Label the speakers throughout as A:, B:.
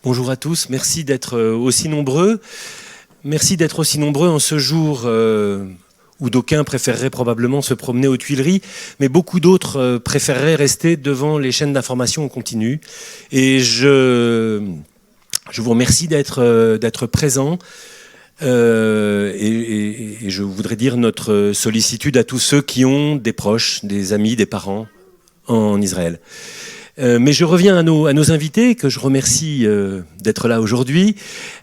A: Bonjour à tous, merci d'être aussi nombreux. Merci d'être aussi nombreux en ce jour où d'aucuns préféreraient probablement se promener aux Tuileries, mais beaucoup d'autres préféreraient rester devant les chaînes d'information en continu. Et je vous remercie d'être présents. Et je voudrais dire notre sollicitude à tous ceux qui ont des proches, des amis, des parents en Israël. Mais je reviens à nos invités, que je remercie d'être là aujourd'hui,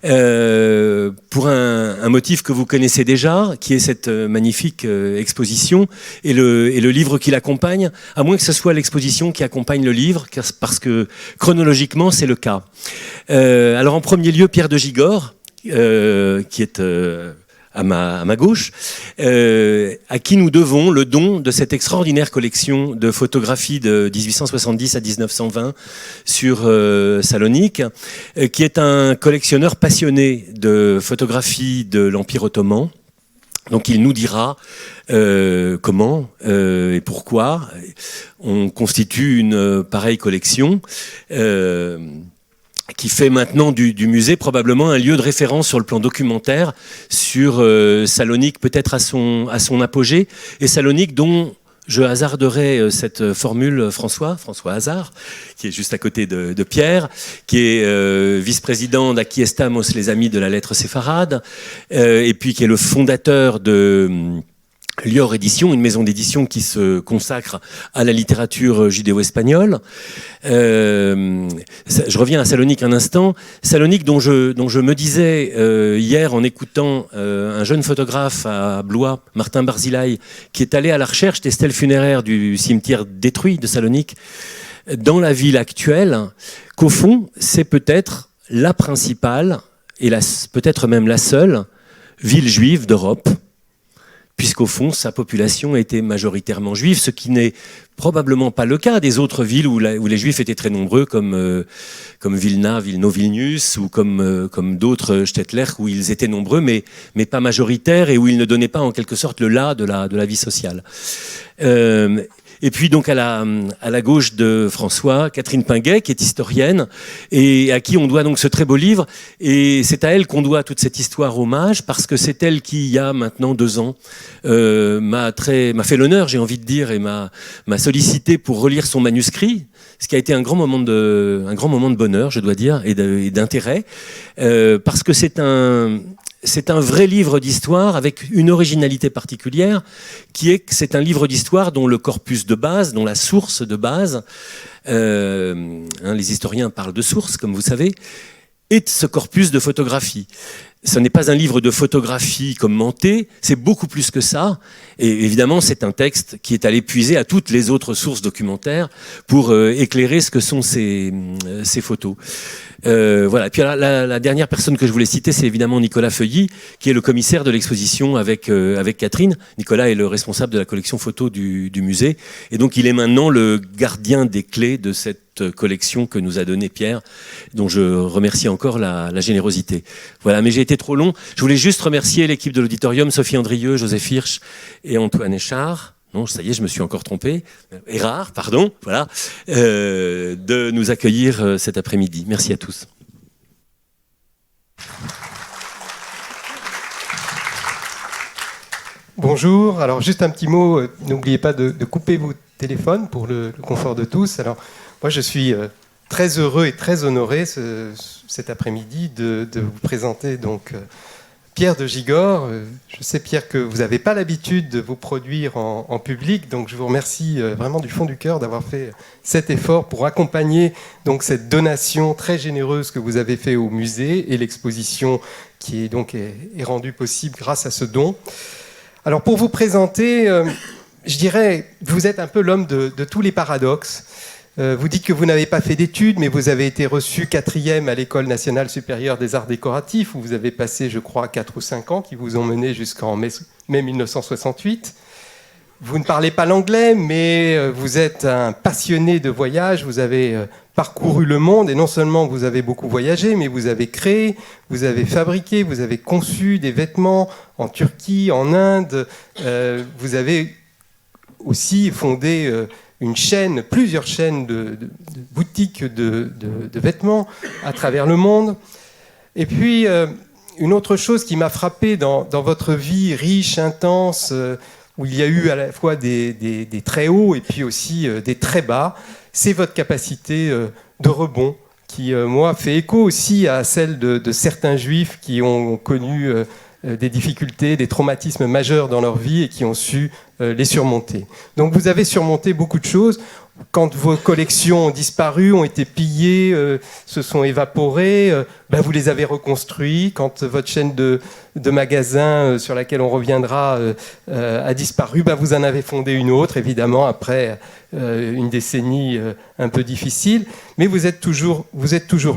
A: pour un motif que vous connaissez déjà, qui est cette magnifique exposition et le livre qui l'accompagne, à moins que ce soit l'exposition qui accompagne le livre, parce que chronologiquement c'est le cas. Alors en premier lieu, Pierre de Gigord, qui est à ma gauche, à qui nous devons le don de cette extraordinaire collection de photographies de 1870 à 1920 sur Salonique, qui est un collectionneur passionné de photographies de l'Empire ottoman. Donc il nous dira comment et pourquoi on constitue une pareille collection qui fait maintenant du musée probablement un lieu de référence sur le plan documentaire sur Salonique, peut-être à son apogée, et Salonique dont je hasarderai cette formule François Hazard, qui est juste à côté de Pierre, qui est vice-président d'Aki Estamos, les Amis de la Lettre séfarade, et puis qui est le fondateur de Lior Édition, une maison d'édition qui se consacre à la littérature judéo-espagnole. Je reviens à Salonique un instant. Salonique dont je me disais hier en écoutant un jeune photographe à Blois, Martin Barzilay, qui est allé à la recherche des stèles funéraires du cimetière détruit de Salonique dans la ville actuelle, qu'au fond, c'est peut-être la principale et peut-être même la seule ville juive d'Europe, puisqu'au fond, sa population était majoritairement juive, ce qui n'est probablement pas le cas des autres villes où les juifs étaient très nombreux, comme Vilna, Vilnius, ou comme d'autres, Stettler, où ils étaient nombreux, mais pas majoritaires, et où ils ne donnaient pas en quelque sorte le là de la vie sociale. Et puis donc à la gauche de François, Catherine Pinguet, qui est historienne, et à qui on doit donc ce très beau livre. Et c'est à elle qu'on doit toute cette histoire hommage, parce que c'est elle qui, il y a maintenant 2 ans, m'a fait l'honneur, j'ai envie de dire, et m'a sollicité pour relire son manuscrit, ce qui a été un grand moment de bonheur, je dois dire, et d'intérêt, parce que c'est un vrai livre d'histoire avec une originalité particulière, qui est que c'est un livre d'histoire dont le corpus de base, dont la source de base, les historiens parlent de source, comme vous savez, est ce corpus de photographie. Ce n'est pas un livre de photographie commentée, c'est beaucoup plus que ça. Et évidemment, c'est un texte qui est allé puiser à toutes les autres sources documentaires pour éclairer ce que sont ces photos. Voilà. Et puis la dernière personne que je voulais citer, c'est évidemment Nicolas Feuilly, qui est le commissaire de l'exposition avec Catherine. Nicolas est le responsable de la collection photo du musée. Et donc, il est maintenant le gardien des clés de cette collection que nous a donnée Pierre, dont je remercie encore la générosité. Voilà, mais j'ai été trop long. Je voulais juste remercier l'équipe de l'auditorium, Sophie Andrieux, Joseph Hirsch et Antoine Échard. Non, ça y est, je me suis encore trompé. Erard, pardon, voilà, de nous accueillir cet après-midi. Merci à tous.
B: Bonjour, alors juste un petit mot, n'oubliez pas de couper vos téléphones pour le confort de tous. Alors, moi je suis très heureux et très honoré cet après-midi de vous présenter donc Pierre de Gigord. Je sais, Pierre, que vous n'avez pas l'habitude de vous produire en public, donc je vous remercie vraiment du fond du cœur d'avoir fait cet effort pour accompagner donc cette donation très généreuse que vous avez fait au musée et l'exposition qui est rendue possible grâce à ce don. Alors pour vous présenter, je dirais, vous êtes un peu l'homme de tous les paradoxes. Vous dites que vous n'avez pas fait d'études, mais vous avez été reçu 4e à l'École nationale supérieure des arts décoratifs, où vous avez passé, je crois, 4 ou 5 ans, qui vous ont mené jusqu'en mai 1968. Vous ne parlez pas l'anglais, mais vous êtes un passionné de voyage, vous avez parcouru le monde, et non seulement vous avez beaucoup voyagé, mais vous avez créé, vous avez fabriqué, vous avez conçu des vêtements en Turquie, en Inde, vous avez aussi fondé une chaîne, plusieurs chaînes de boutiques de vêtements à travers le monde. Et puis, une autre chose qui m'a frappé dans votre vie riche, intense, où il y a eu à la fois des très hauts et puis aussi des très bas, c'est votre capacité de rebond, qui, moi, fait écho aussi à celle de certains juifs qui ont connu des difficultés, des traumatismes majeurs dans leur vie et qui ont su les surmonter. Donc vous avez surmonté beaucoup de choses. Quand vos collections ont disparu, ont été pillées, se sont évaporées, vous les avez reconstruites. Quand votre chaîne de magasins, sur laquelle on reviendra, a disparu, vous en avez fondé une autre, évidemment, après une décennie un peu difficile. Mais vous êtes toujours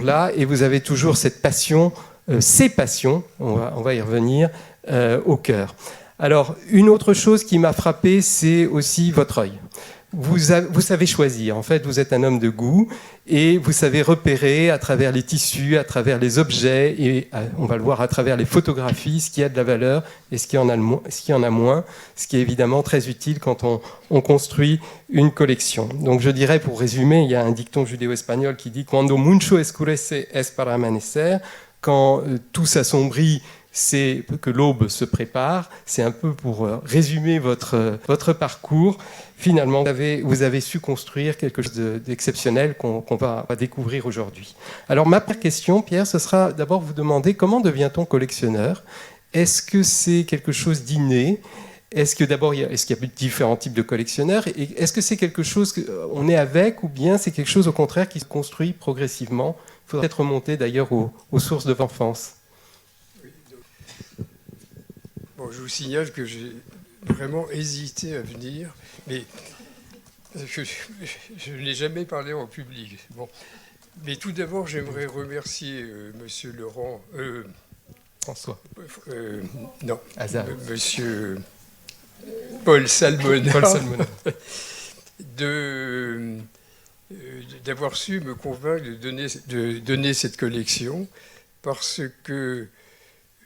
B: là et vous avez toujours cette passion, ces passions, on va y revenir, au cœur. Alors, une autre chose qui m'a frappé, c'est aussi votre œil. Vous savez choisir. En fait, vous êtes un homme de goût et vous savez repérer à travers les tissus, à travers les objets et on va le voir à travers les photographies, ce qui a de la valeur et ce qui en a moins, ce qui est évidemment très utile quand on construit une collection. Donc je dirais, pour résumer, il y a un dicton judéo-espagnol qui dit « Cuando mucho escurece es para amanecer », quand tout s'assombrit, c'est que l'aube se prépare. C'est un peu pour résumer votre parcours. Finalement, vous avez su construire quelque chose d'exceptionnel qu'on va découvrir aujourd'hui. Alors, ma première question, Pierre, ce sera d'abord vous demander comment devient-on collectionneur ? Est-ce que c'est quelque chose d'inné ? Est-ce qu'il y a différents types de collectionneurs ? Et est-ce que c'est quelque chose qu'on est avec ou bien c'est quelque chose au contraire qui se construit progressivement ? Il faudrait peut-être remonter d'ailleurs aux sources de l'enfance.
C: Bon, je vous signale que j'ai vraiment hésité à venir, mais je n'ai jamais parlé en public. Bon. Mais tout d'abord, j'aimerais remercier Monsieur Laurent...
B: François.
C: Non,
B: Hazard.
C: Monsieur Paul Salmona.
B: Paul Salmona.
C: D'avoir su me convaincre de donner cette collection, parce que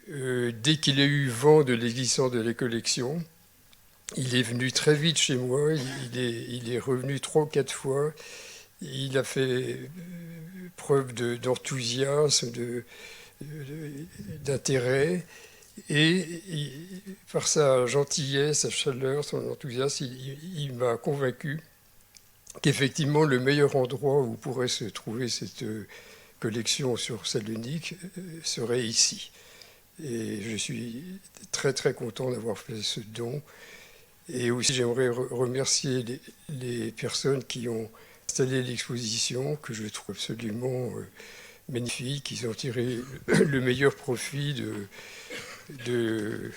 C: dès qu'il a eu vent de l'existence de la collection, il est venu très vite chez moi, il est revenu 3 ou 4 fois, il a fait preuve d'enthousiasme, d'intérêt, et par sa gentillesse, sa chaleur, son enthousiasme, il m'a convaincu qu'effectivement le meilleur endroit où pourrait se trouver cette collection sur Salonique serait ici. Et je suis très très content d'avoir fait ce don. Et aussi j'aimerais remercier les personnes qui ont installé l'exposition, que je trouve absolument magnifique. Ils ont tiré le meilleur profit de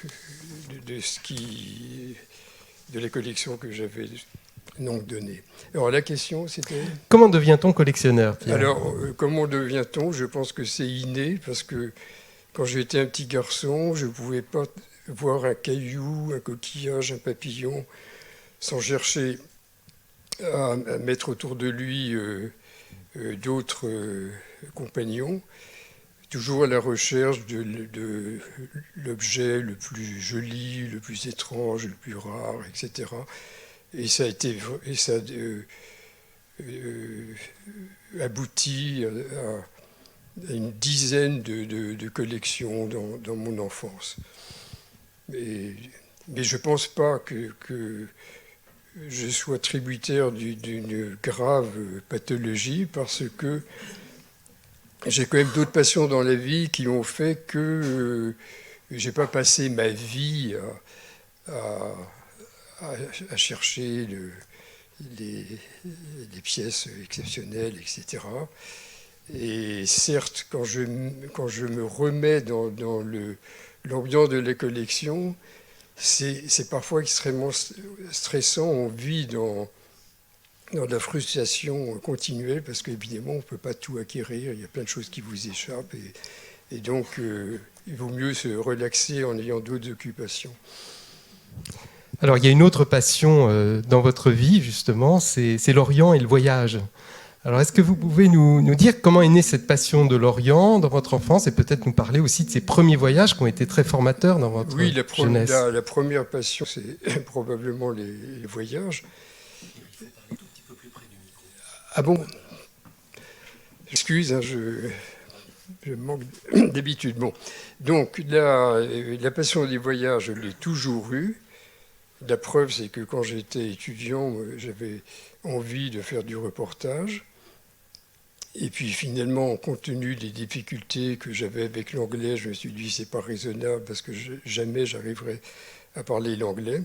C: la collection que j'avais donc donnée. Alors la question c'était...
B: Comment devient-on collectionneur, Pierre ?
C: Alors comment devient-on ? Je pense que c'est inné, parce que quand j'étais un petit garçon, je ne pouvais pas voir un caillou, un coquillage, un papillon, sans chercher à mettre autour de lui d'autres compagnons, toujours à la recherche de l'objet le plus joli, le plus étrange, le plus rare, etc. Et ça a abouti à une dizaine de collections dans mon enfance. Mais je ne pense pas que je sois tributaire d'une grave pathologie, parce que j'ai quand même d'autres passions dans la vie qui ont fait que je n'ai pas passé ma vie à chercher les pièces exceptionnelles, etc. Et certes, quand je me remets dans l'ambiance de la collection, c'est parfois extrêmement stressant. On vit dans la frustration continuelle, parce qu'évidemment, on ne peut pas tout acquérir. Il y a plein de choses qui vous échappent. Et donc, il vaut mieux se relaxer en ayant d'autres occupations.
B: Alors, il y a une autre passion dans votre vie, justement, c'est l'Orient et le voyage. Alors, est-ce que vous pouvez nous dire comment est née cette passion de l'Orient dans votre enfance, et peut-être nous parler aussi de ces premiers voyages qui ont été très formateurs dans votre jeunesse ?
C: La première passion, c'est probablement les voyages. Ah bon? Excuse, hein, je manque d'habitude. Bon. Donc, la passion des voyages, je l'ai toujours eue. La preuve, c'est que quand j'étais étudiant, j'avais envie de faire du reportage. Et puis finalement, compte tenu des difficultés que j'avais avec l'anglais, je me suis dit c'est pas raisonnable parce que jamais j'arriverai à parler l'anglais.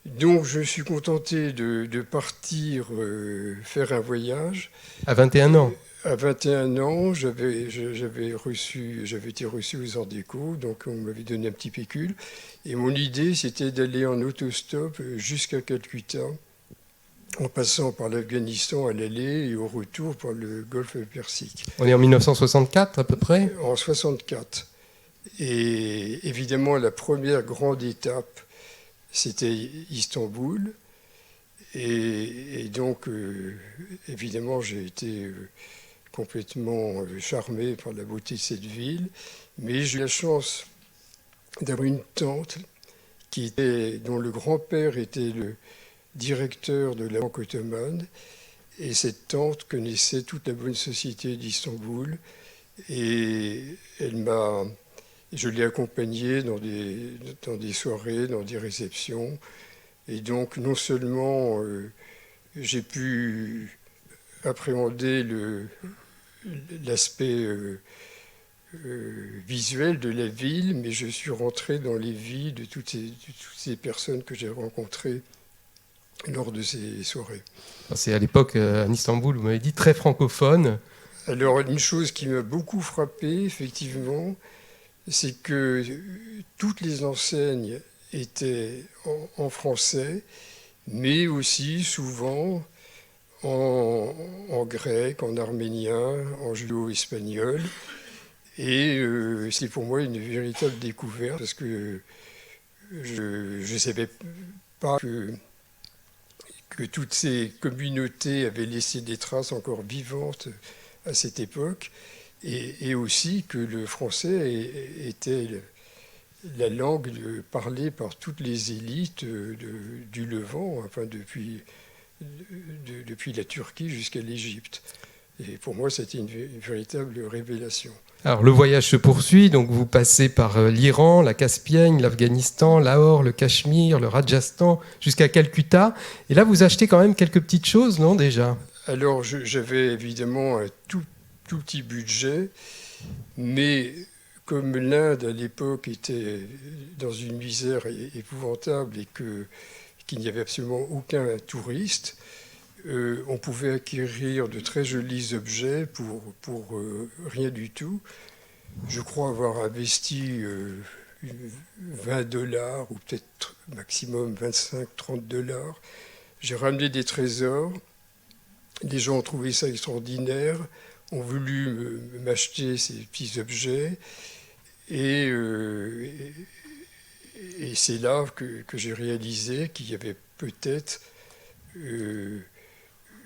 C: Donc je me suis contenté de partir faire un voyage.
B: À 21 ans.
C: À 21 ans, j'avais été reçu aux Arts Déco, donc on m'avait donné un petit pécule. Et mon idée, c'était d'aller en autostop jusqu'à Calcutta, en passant par l'Afghanistan à l'aller et au retour par le golfe Persique.
B: On est en 1964 à peu près?
C: En 64. Et évidemment, la première grande étape, c'était Istanbul. Et donc, évidemment, j'ai été complètement charmé par la beauté de cette ville. Mais j'ai eu la chance d'avoir une tante dont le grand-père était le directeur de la Banque ottomane. Et cette tante connaissait toute la bonne société d'Istanbul. Et je l'ai accompagnée dans des soirées, dans des réceptions. Et donc, non seulement j'ai pu appréhender l'aspect visuel de la ville, mais je suis rentré dans les vies de toutes ces personnes que j'ai rencontrées lors de ces soirées.
B: C'est à l'époque, à Istanbul, vous m'avez dit, très francophone.
C: Alors, une chose qui m'a beaucoup frappé, effectivement, c'est que toutes les enseignes étaient en français, mais aussi souvent en grec, en arménien, en judéo-espagnol. Et c'est pour moi une véritable découverte, parce que je ne savais pas que toutes ces communautés avaient laissé des traces encore vivantes à cette époque, et aussi que le français était la langue parlée par toutes les élites du Levant, enfin depuis la Turquie jusqu'à l'Égypte. Et pour moi, c'était une véritable révélation.
B: Alors le voyage se poursuit, donc vous passez par l'Iran, la Caspienne, l'Afghanistan, Lahore, le Cachemire, le Rajasthan, jusqu'à Calcutta. Et là, vous achetez quand même quelques petites choses, non, déjà?
C: Alors j'avais évidemment un tout petit budget, mais comme l'Inde à l'époque était dans une misère épouvantable et qu'il n'y avait absolument aucun touriste, on pouvait acquérir de très jolis objets pour rien du tout. Je crois avoir investi $20 ou peut-être maximum 25-30 $. J'ai ramené des trésors. Les gens ont trouvé ça extraordinaire, ont voulu m'acheter ces petits objets. Et c'est là que j'ai réalisé qu'il y avait peut-être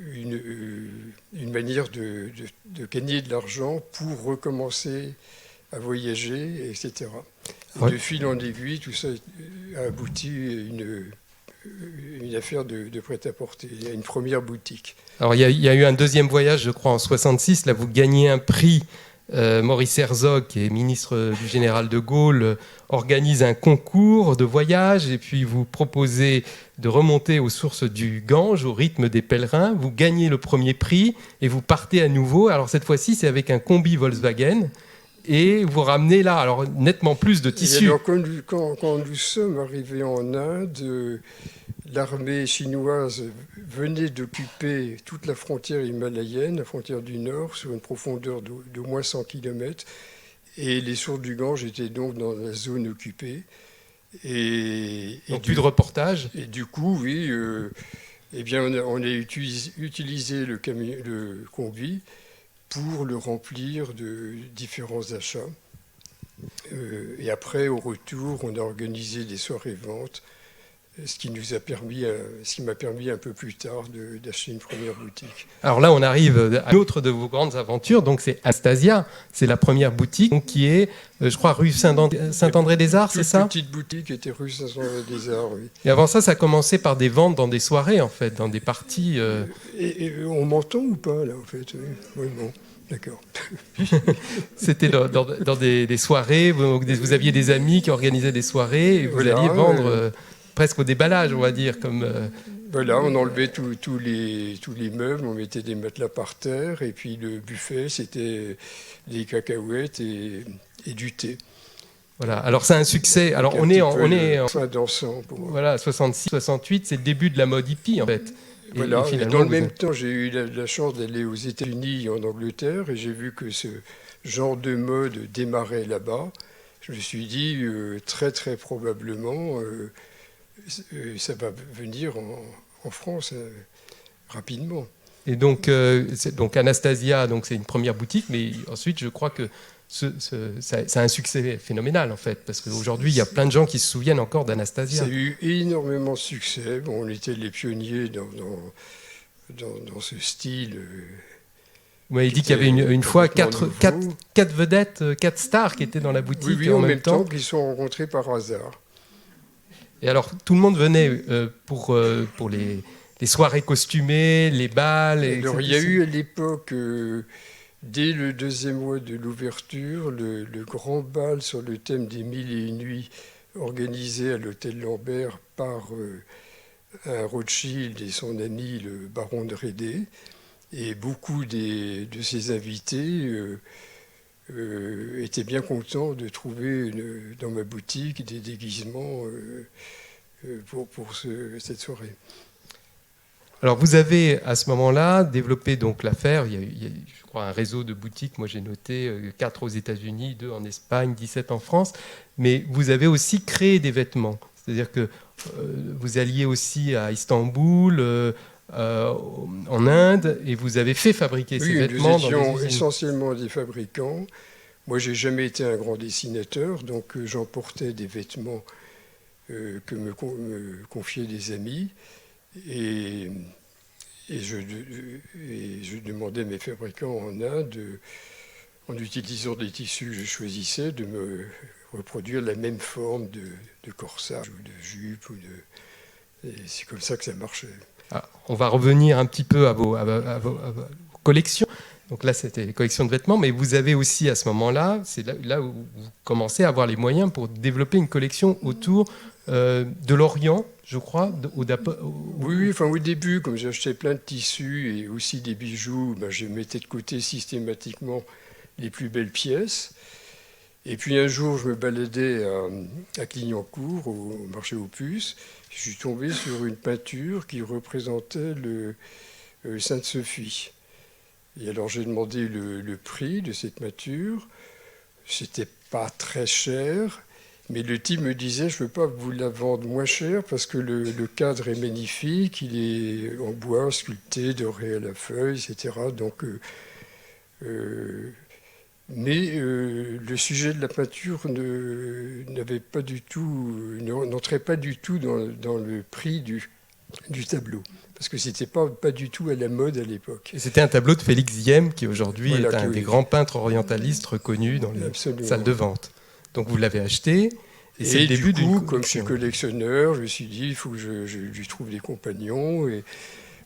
C: une manière de gagner de l'argent pour recommencer à voyager, etc. Et
B: Ouais.
C: de fil en aiguille, tout ça a abouti à une affaire de prêt-à-porter, à une première boutique.
B: Alors il y a eu un deuxième voyage, je crois, en 66. Là, vous gagnez un prix. Maurice Herzog, qui est ministre du général de Gaulle, organise un concours de voyage et puis vous proposez de remonter aux sources du Gange au rythme des pèlerins. Vous gagnez le premier prix et vous partez à nouveau. Alors cette fois-ci, c'est avec un combi Volkswagen et vous ramenez là alors nettement plus de tissus.
C: Alors, quand nous sommes arrivés en Inde, l'armée chinoise venait d'occuper toute la frontière himalayenne, la frontière du Nord, sur une profondeur d'au moins 100 km. Et les sources du Gange étaient donc dans la zone occupée.
B: Donc plus de reportages.
C: Et du coup, oui, eh bien, on a utilisé le combi pour le remplir de différents achats. Et après, au retour, on a organisé des soirées-ventes ce qui m'a permis un peu plus tard d'acheter une première boutique.
B: Alors là, on arrive à une autre de vos grandes aventures, donc c'est Anastasia, c'est la première boutique donc, qui est, je crois, rue Saint-André-des-Arts, c'est ça?
C: Une petite boutique était rue Saint-André-des-Arts, oui.
B: Et avant ça, ça a commencé par des ventes dans des soirées, en fait, dans des parties.
C: Et on m'entend ou pas, là, en fait? Oui, bon, d'accord.
B: C'était dans des soirées, vous aviez des amis qui organisaient des soirées, et vous alliez vendre presque au déballage, on va dire, comme...
C: Voilà, on enlevait tous les meubles, on mettait des matelas par terre, et puis le buffet, c'était des cacahuètes et du thé.
B: Voilà, alors c'est un succès. Alors on est en
C: dansant.
B: Voilà, 66, 68, c'est le début de la mode hippie, en fait.
C: Voilà, et dans le même temps, j'ai eu la chance d'aller aux États-Unis et en Angleterre, et j'ai vu que ce genre de mode démarrait là-bas. Je me suis dit, très très probablement, ça va venir en France rapidement.
B: Et donc Anastasia, donc c'est une première boutique, mais ensuite je crois que ça a un succès phénoménal en fait, parce qu'aujourd'hui il y a plein de gens qui se souviennent encore d'Anastasia.
C: Ça a eu énormément de succès. Bon, on était les pionniers dans ce style.
B: Vous m'avez dit qu'il y avait une fois quatre vedettes, 4 stars qui étaient dans la boutique
C: oui, en même temps qu'ils sont rencontrés par hasard.
B: Et alors tout le monde venait pour les soirées costumées, les balles.
C: Alors, il y a eu à l'époque, dès le deuxième mois de l'ouverture, le grand bal sur le thème des 1001 nuits organisé à l'hôtel Lambert par un Rothschild et son ami le baron de Rédé. Et beaucoup de ses invités étaient bien contents de trouver dans ma boutique des déguisements pour cette soirée.
B: Alors vous avez à ce moment-là développé donc l'affaire, il y a, je crois, un réseau de boutiques, moi j'ai noté 4 aux États-Unis, 2 en Espagne, 17 en France, mais vous avez aussi créé des vêtements, c'est-à-dire que vous alliez aussi à Istanbul, en Inde, et vous avez fait fabriquer ces vêtements.
C: Nous étions essentiellement des fabricants. Moi j'ai jamais été un grand dessinateur, donc j'emportais des vêtements que me confiaient des amis. Et je demandais à mes fabricants en Inde, en utilisant des tissus que je choisissais, de me reproduire la même forme de corsage ou de jupe. Et c'est comme ça que ça marchait.
B: Ah, on va revenir un petit peu à vos collections. Donc là, c'était les collections de vêtements, mais vous avez aussi à ce moment-là, c'est là où vous commencez à avoir les moyens pour développer une collection autour de l'Orient, je crois.
C: Oui, enfin, au début, comme j'achetais plein de tissus et aussi des bijoux, je mettais de côté systématiquement les plus belles pièces. Et puis un jour, je me baladais à Clignancourt, au marché aux puces. Je suis tombé sur une peinture qui représentait le Sainte-Sophie. Et alors j'ai demandé le prix de cette peinture. C'était pas très cher. Mais le type me disait, je ne peux pas vous la vendre moins cher parce que le cadre est magnifique, il est en bois, sculpté, doré à la feuille, etc. Donc, mais le sujet de la peinture n'entrait pas du tout dans le prix du tableau. Parce que ce n'était pas du tout à la mode à l'époque.
B: Et c'était un tableau de Félix Diem, qui aujourd'hui est un des grands peintres orientalistes reconnus dans les salles de vente. Donc vous l'avez acheté, et c'est le début d'une collection.
C: Comme je suis collectionneur, je me suis dit, il faut que je lui trouve des compagnons. Et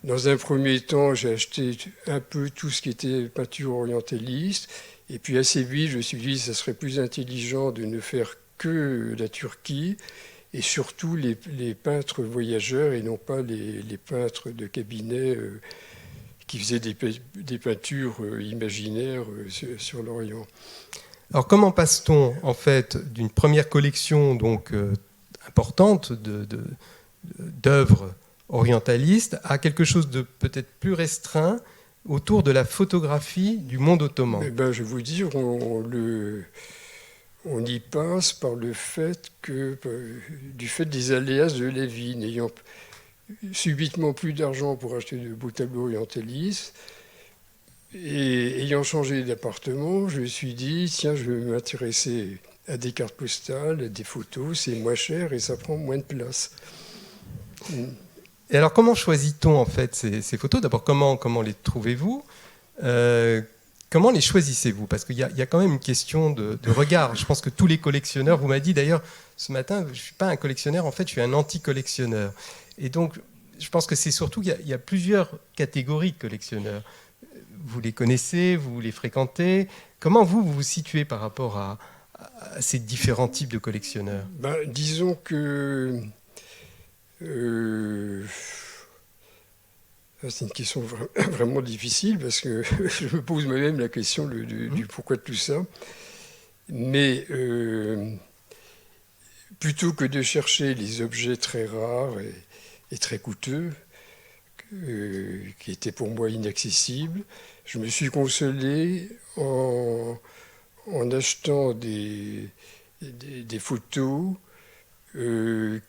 C: dans un premier temps, j'ai acheté un peu tout ce qui était peinture orientaliste. Et puis assez vite, je me suis dit, ça serait plus intelligent de ne faire que la Turquie, et surtout les peintres voyageurs, et non pas les peintres de cabinet qui faisaient des peintures imaginaires sur l'Orient.
B: Alors comment passe-t-on en fait d'une première collection donc importante d'œuvres orientalistes à quelque chose de peut-être plus restreint autour de la photographie du monde ottoman?
C: Je vais vous dire, on y passe par du fait des aléas de la vie, n'ayant subitement plus d'argent pour acheter de beaux tableaux orientalistes. Et ayant changé d'appartement, je me suis dit, tiens, je vais m'intéresser à des cartes postales, à des photos, c'est moins cher et ça prend moins de place.
B: Et alors, comment choisit-on en fait ces photos? D'abord, comment les trouvez-vous? Comment les choisissez-vous? Parce qu'il y a quand même une question de regard. Je pense que tous les collectionneurs, vous m'avez dit d'ailleurs ce matin, je ne suis pas un collectionneur, en fait, je suis un anti-collectionneur. Et donc, je pense que c'est surtout qu'il y a plusieurs catégories de collectionneurs. Vous les connaissez, vous les fréquentez. Comment vous vous situez par rapport à ces différents types de collectionneurs?
C: Disons que c'est une question vraiment difficile parce que je me pose moi-même la question du pourquoi de tout ça. Mais plutôt que de chercher les objets très rares et très coûteux, qui étaient pour moi inaccessibles, je me suis consolé en achetant des photos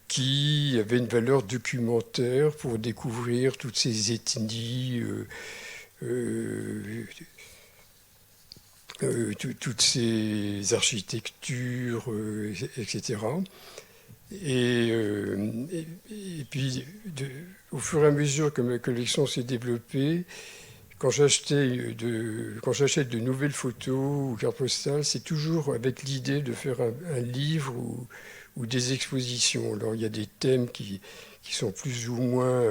C: qui avaient une valeur documentaire pour découvrir toutes ces ethnies, toutes ces architectures, etc. Et puis, au fur et à mesure que ma collection s'est développée, quand j'achète de nouvelles photos ou cartes postales, c'est toujours avec l'idée de faire un livre ou des expositions. Alors, il y a des thèmes qui sont plus ou moins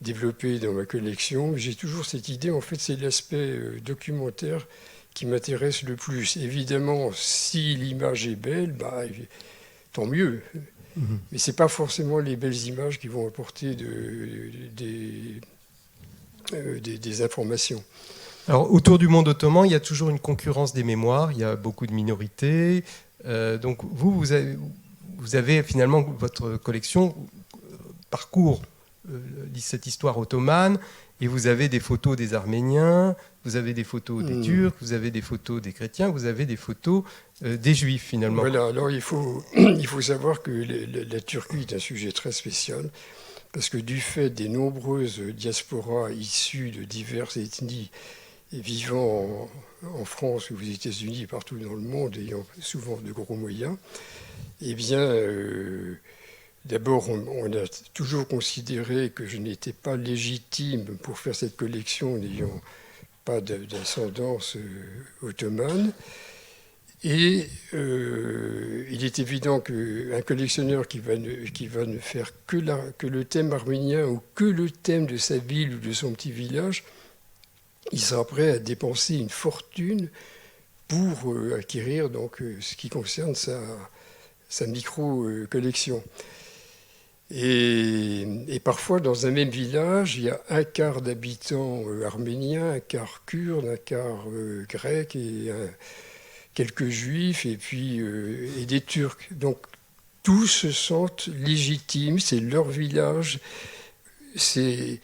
C: développés dans ma collection, mais j'ai toujours cette idée, en fait, c'est l'aspect documentaire qui m'intéresse le plus. Évidemment, si l'image est belle, tant mieux. Mais ce n'est pas forcément les belles images qui vont apporter des informations.
B: Alors, autour du monde ottoman, il y a toujours une concurrence des mémoires, il y a beaucoup de minorités. Donc, vous avez finalement, votre collection parcourt cette histoire ottomane, et vous avez des photos des Arméniens, vous avez des photos des Turcs, vous avez des photos des chrétiens, vous avez des photos des Juifs, finalement.
C: Voilà, alors il faut savoir que la Turquie est un sujet très spécial, parce que du fait des nombreuses diasporas issues de diverses ethnies et vivant en France ou aux États-Unis et partout dans le monde, ayant souvent de gros moyens, eh bien, d'abord, on a toujours considéré que je n'étais pas légitime pour faire cette collection, n'ayant pas d'ascendance ottomane. Et il est évident qu'un collectionneur qui va ne faire que le thème arménien ou que le thème de sa ville ou de son petit village, il sera prêt à dépenser une fortune pour acquérir donc, ce qui concerne sa micro-collection. Et parfois, dans un même village, il y a un quart d'habitants arméniens, un quart kurdes, un quart grec et quelques juifs et puis et des Turcs. Donc tous se sentent légitimes, c'est leur village, c'est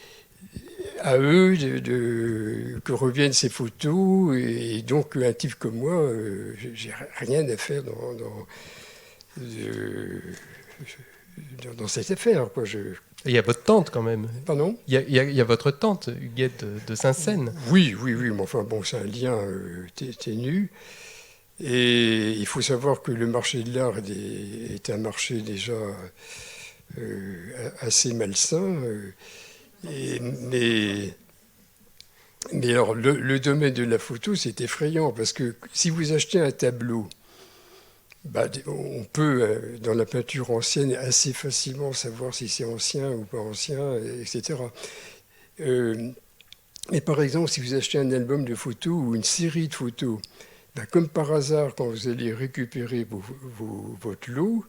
C: à eux que reviennent ces photos et donc un type comme moi, j'ai rien à faire dans cette affaire, quoi.
B: Il y a votre tante quand même.
C: Pardon ?
B: Il y a votre tante, Huguette de Saint-Seine.
C: Oui, mais enfin bon, c'est un lien ténu. Et il faut savoir que le marché de l'art est un marché déjà assez malsain. Mais alors, le domaine de la photo, c'est effrayant, parce que si vous achetez un tableau, on peut, dans la peinture ancienne, assez facilement savoir si c'est ancien ou pas ancien, etc. Mais par exemple, si vous achetez un album de photos ou une série de photos, comme par hasard, quand vous allez récupérer votre lot,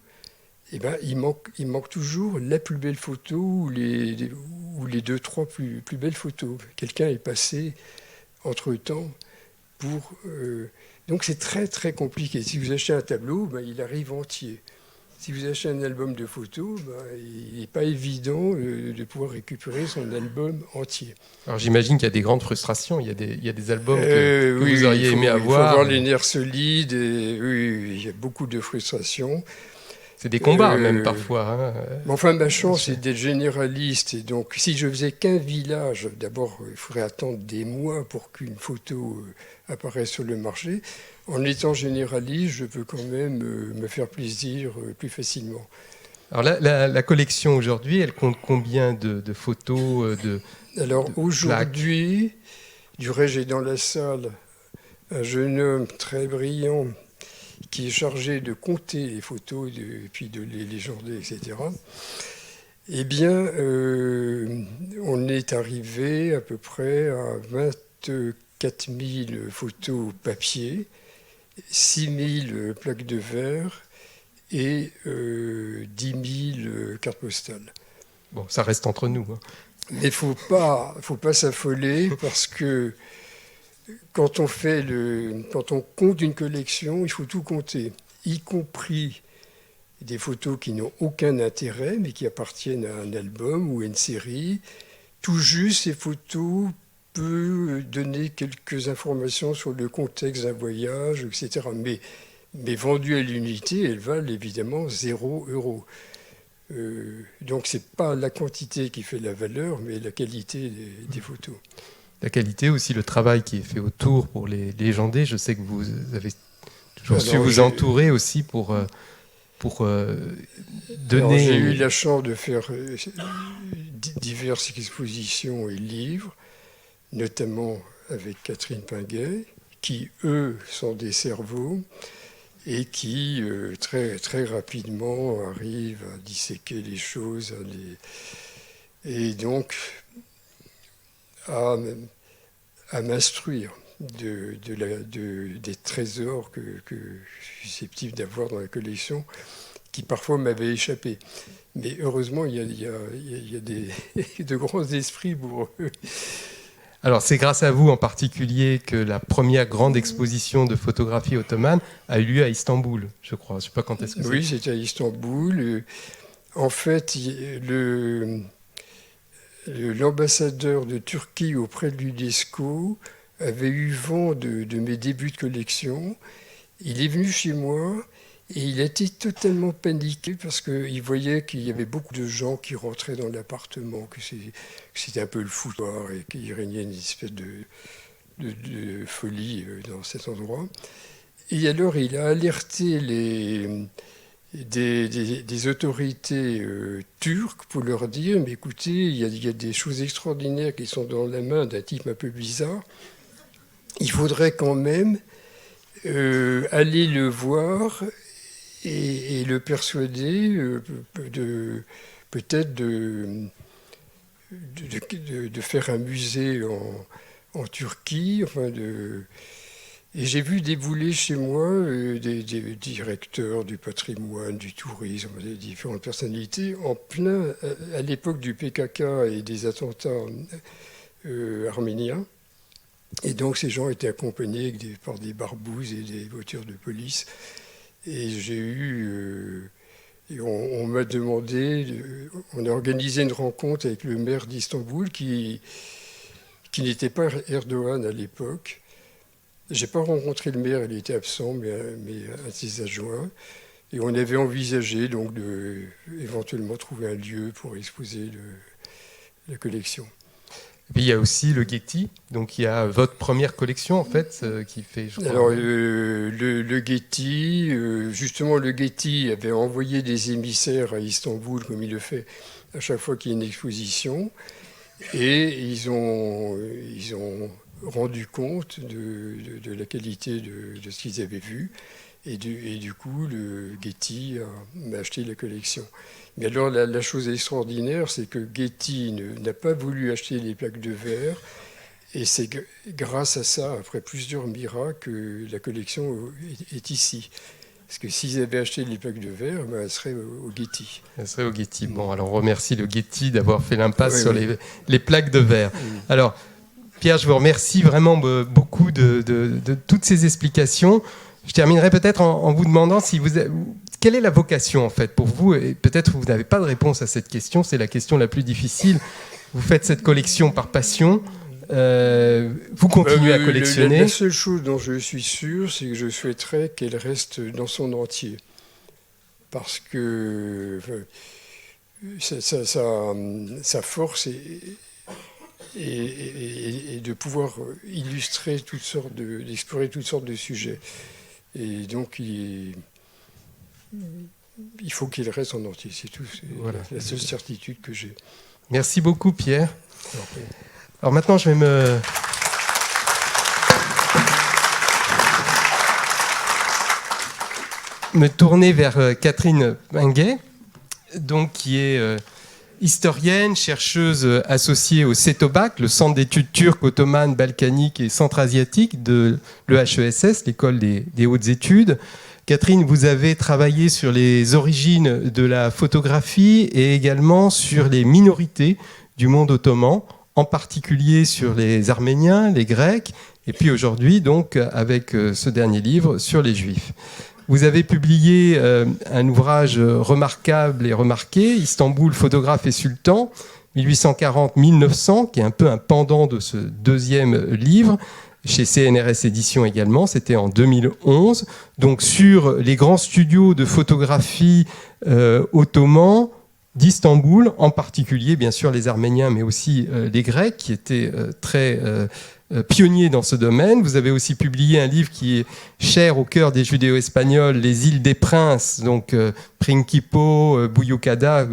C: il manque toujours la plus belle photo ou les 2-3 plus belles photos. Quelqu'un est passé entre-temps pour... Donc c'est très très compliqué. Si vous achetez un tableau, il arrive entier. Si vous achetez un album de photos, il n'est pas évident de pouvoir récupérer son album entier.
B: Alors j'imagine qu'il y a des grandes frustrations. Il y a des albums que vous auriez aimé avoir.
C: Il faut avoir les nerfs solides. Et, oui, il y a beaucoup de frustrations.
B: C'est des combats même parfois. Hein.
C: Mais enfin, ma chance c'est d'être généraliste. Et donc, si je faisais qu'un village, d'abord, il faudrait attendre des mois pour qu'une photo apparaisse sur le marché. En étant généraliste, je peux quand même me faire plaisir plus facilement.
B: Alors la collection aujourd'hui, elle compte combien de photos
C: Alors aujourd'hui, j'ai dans la salle un jeune homme très brillant qui est chargé de compter les photos, puis de les légendaires, etc. Eh bien, on est arrivé à peu près à 24 000 photos papier, 6 000 plaques de verre et 10 000 cartes postales.
B: Bon, ça reste entre nous. Hein.
C: Mais faut pas s'affoler parce que quand on compte une collection, il faut tout compter, y compris des photos qui n'ont aucun intérêt, mais qui appartiennent à un album ou à une série. Tout juste, ces photos peuvent donner quelques informations sur le contexte d'un voyage, etc. Mais vendues à l'unité, elles valent évidemment 0 €. Donc, ce n'est pas la quantité qui fait la valeur, mais la qualité des photos.
B: La qualité aussi, le travail qui est fait autour pour les légender. Je sais que vous avez toujours su vous entourer aussi pour donner...
C: J'ai eu la chance de faire diverses expositions et livres, notamment avec Catherine Pinguet, qui, eux, sont des cerveaux et qui, très, très rapidement, arrivent à disséquer les choses, et donc à m'instruire des trésors que je suis susceptible d'avoir dans la collection, qui parfois m'avaient échappé. Mais heureusement, il y a de grands esprits pour eux.
B: Alors, c'est grâce à vous en particulier que la première grande exposition de photographie ottomane a eu lieu à Istanbul, je crois. Je ne sais pas quand est-ce que c'est.
C: Oui, c'était à Istanbul. En fait, l'ambassadeur de Turquie auprès de l'UNESCO avait eu vent de mes débuts de collection. Il est venu chez moi et il a été totalement paniqué parce qu'il voyait qu'il y avait beaucoup de gens qui rentraient dans l'appartement, que c'était un peu le foutoir et qu'il régnait une espèce de folie dans cet endroit. Et alors il a alerté des autorités turques pour leur dire « Mais écoutez, il y a des choses extraordinaires qui sont dans la main d'un type un peu bizarre. Il faudrait quand même aller le voir et le persuader peut-être de faire un musée en Turquie. » Et j'ai vu débouler chez moi des directeurs du patrimoine, du tourisme, des différentes personnalités, en plein à l'époque du PKK et des attentats arméniens. Et donc ces gens étaient accompagnés par des barbouzes et des voitures de police. Et j'ai eu... on m'a demandé... on a organisé une rencontre avec le maire d'Istanbul qui n'était pas Erdogan à l'époque. Je n'ai pas rencontré le maire, il était absent, mais un de ses adjoints. Et on avait envisagé donc de éventuellement trouver un lieu pour exposer la collection.
B: Et puis il y a aussi le Getty, donc il y a votre première collection en fait qui fait. Je crois,
C: alors le Getty, justement le Getty avait envoyé des émissaires à Istanbul comme il le fait à chaque fois qu'il y a une exposition, et ils ont rendu compte de la qualité de ce qu'ils avaient vu, et du coup le Getty m'a acheté la collection. Mais alors la chose extraordinaire, c'est que Getty n'a pas voulu acheter les plaques de verre, et c'est grâce à ça, après plusieurs miracles, que la collection est ici. Parce que s'ils avaient acheté les plaques de verre, elle serait au Getty.
B: Elle serait au Getty. Bon, alors on remercie le Getty d'avoir fait l'impasse sur les plaques de verre. Alors, Pierre, je vous remercie vraiment beaucoup de toutes ces explications. Je terminerai peut-être en vous demandant quelle est la vocation en fait pour vous, et peut-être vous n'avez pas de réponse à cette question, c'est la question la plus difficile. Vous faites cette collection par passion, vous continuez à collectionner.
C: La seule chose dont je suis sûr, c'est que je souhaiterais qu'elle reste dans son entier. Parce que sa force et de pouvoir illustrer d'explorer toutes sortes de sujets. Et donc, il faut qu'il reste en entier, c'est tout. C'est
B: Voilà.
C: la seule certitude que j'ai.
B: Merci beaucoup, Pierre. Alors maintenant, je vais me tourner vers Catherine Pinguet, donc, qui est historienne, chercheuse associée au CETOBAC, le Centre d'études turques, ottomanes, balkaniques et centra-asiatiques de l'EHESS, l'École des hautes études. Catherine, vous avez travaillé sur les origines de la photographie et également sur les minorités du monde ottoman, en particulier sur les Arméniens, les Grecs, et puis aujourd'hui, donc, avec ce dernier livre, sur les Juifs. Vous avez publié un ouvrage remarquable et remarqué, Istanbul, photographe et sultan, 1840-1900, qui est un peu un pendant de ce deuxième livre, chez CNRS Éditions également, c'était en 2011, donc sur les grands studios de photographie ottomans d'Istanbul, en particulier bien sûr les Arméniens, mais aussi les Grecs, qui étaient très pionniers dans ce domaine. Vous avez aussi publié un livre qui est cher au cœur des judéo-espagnols, Les îles des princes, donc Principo, Buyukada.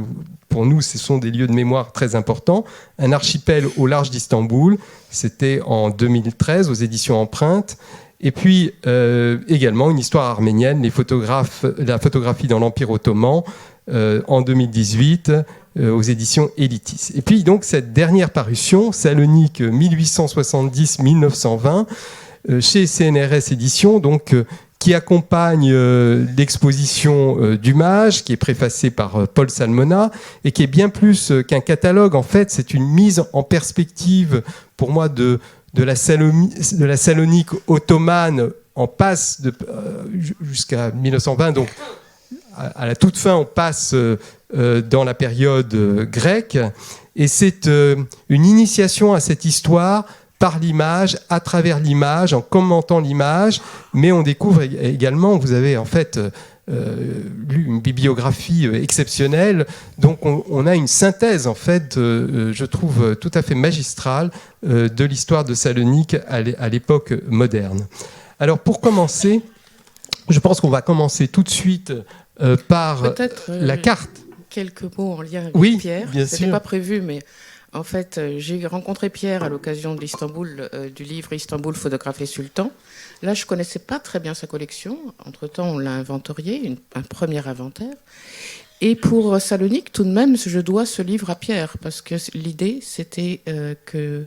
B: Pour nous, ce sont des lieux de mémoire très importants. Un archipel au large d'Istanbul, c'était en 2013 aux éditions Empreintes. Et puis également une histoire arménienne, la photographie dans l'Empire ottoman, en 2018 aux éditions Elitis. Et puis donc cette dernière parution, Salonique 1870-1920, chez CNRS Éditions, donc qui accompagne l'exposition d'Humage, qui est préfacée par Paul Salmona, et qui est bien plus qu'un catalogue. En fait, c'est une mise en perspective, pour moi, de la Salonique ottomane en passe jusqu'à 1920. Donc, à la toute fin, on passe dans la période grecque. Et c'est une initiation à cette histoire par l'image, à travers l'image, en commentant l'image, mais on découvre également, vous avez en fait lu une bibliographie exceptionnelle, donc on a une synthèse en fait, je trouve tout à fait magistrale, de l'histoire de Salonique à l'époque moderne. Alors pour commencer, je pense qu'on va commencer tout de suite par la carte.
D: Quelques mots en lien avec Pierre.
B: Bien
D: Ce
B: sûr.
D: n'était pas prévu, mais en fait, j'ai rencontré Pierre à l'occasion de l'Istanbul, du livre Istanbul, photographe et sultan. Là, je ne connaissais pas très bien sa collection. Entre-temps, on l'a inventorié, un premier inventaire. Et pour Salonique, tout de même, je dois ce livre à Pierre, parce que l'idée, c'était que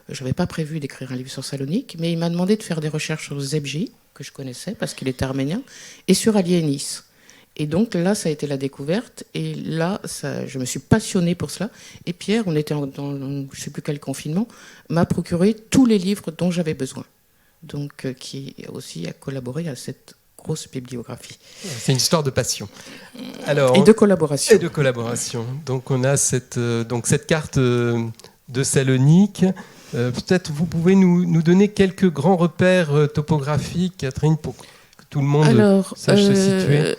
D: je n'avais pas prévu d'écrire un livre sur Salonique, mais il m'a demandé de faire des recherches sur Zebji, que je connaissais, parce qu'il était arménien, et sur Aliénis. Et donc là, ça a été la découverte. Et là, je me suis passionnée pour cela. Et Pierre, on était dans je ne sais plus quel confinement, m'a procuré tous les livres dont j'avais besoin. Donc, qui aussi a collaboré à cette grosse bibliographie.
B: C'est une histoire de passion. Alors,
D: et de collaboration.
B: Et de collaboration. Donc on a cette carte de Salonique. Peut-être vous pouvez nous donner quelques grands repères topographiques, Catherine, pour que tout le monde sache se situer.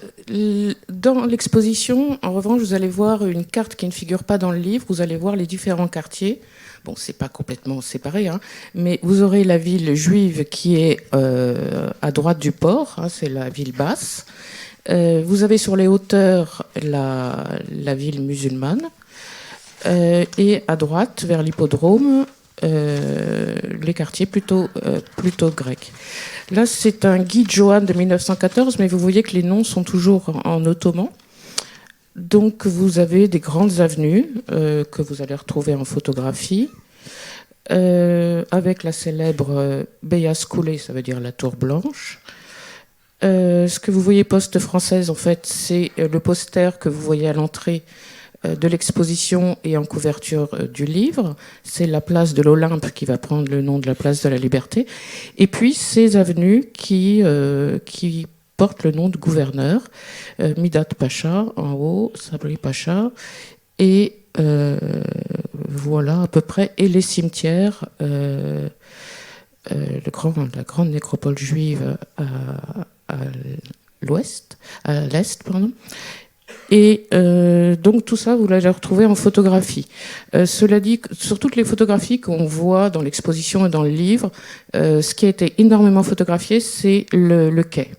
D: Dans l'exposition, en revanche, vous allez voir une carte qui ne figure pas dans le livre. Vous allez voir les différents quartiers. Bon, c'est pas complètement séparé, hein, mais vous aurez la ville juive qui est à droite du port, hein, c'est la ville basse. Vous avez sur les hauteurs la ville musulmane. Et à droite, vers l'hippodrome, les quartiers plutôt grecs. Là, c'est un guide Johan de 1914, mais vous voyez que les noms sont toujours en ottoman. Donc, vous avez des grandes avenues que vous allez retrouver en photographie, avec la célèbre Beyaz Kule, ça veut dire la tour blanche. Ce que vous voyez poste française, en fait, c'est le poster que vous voyez à l'entrée de l'exposition et en couverture du livre. C'est la place de l'Olympe qui va prendre le nom de la place de la Liberté. Et puis ces avenues qui portent le nom de gouverneur. Midat Pacha en haut, Sabri Pacha. Et voilà à peu près. Et les cimetières, la grande nécropole juive à l'est, pardon. Et donc tout ça, vous l'allez retrouver en photographie. Cela dit, sur toutes les photographies qu'on voit dans l'exposition et dans le livre, ce qui a été énormément photographié, c'est le quai.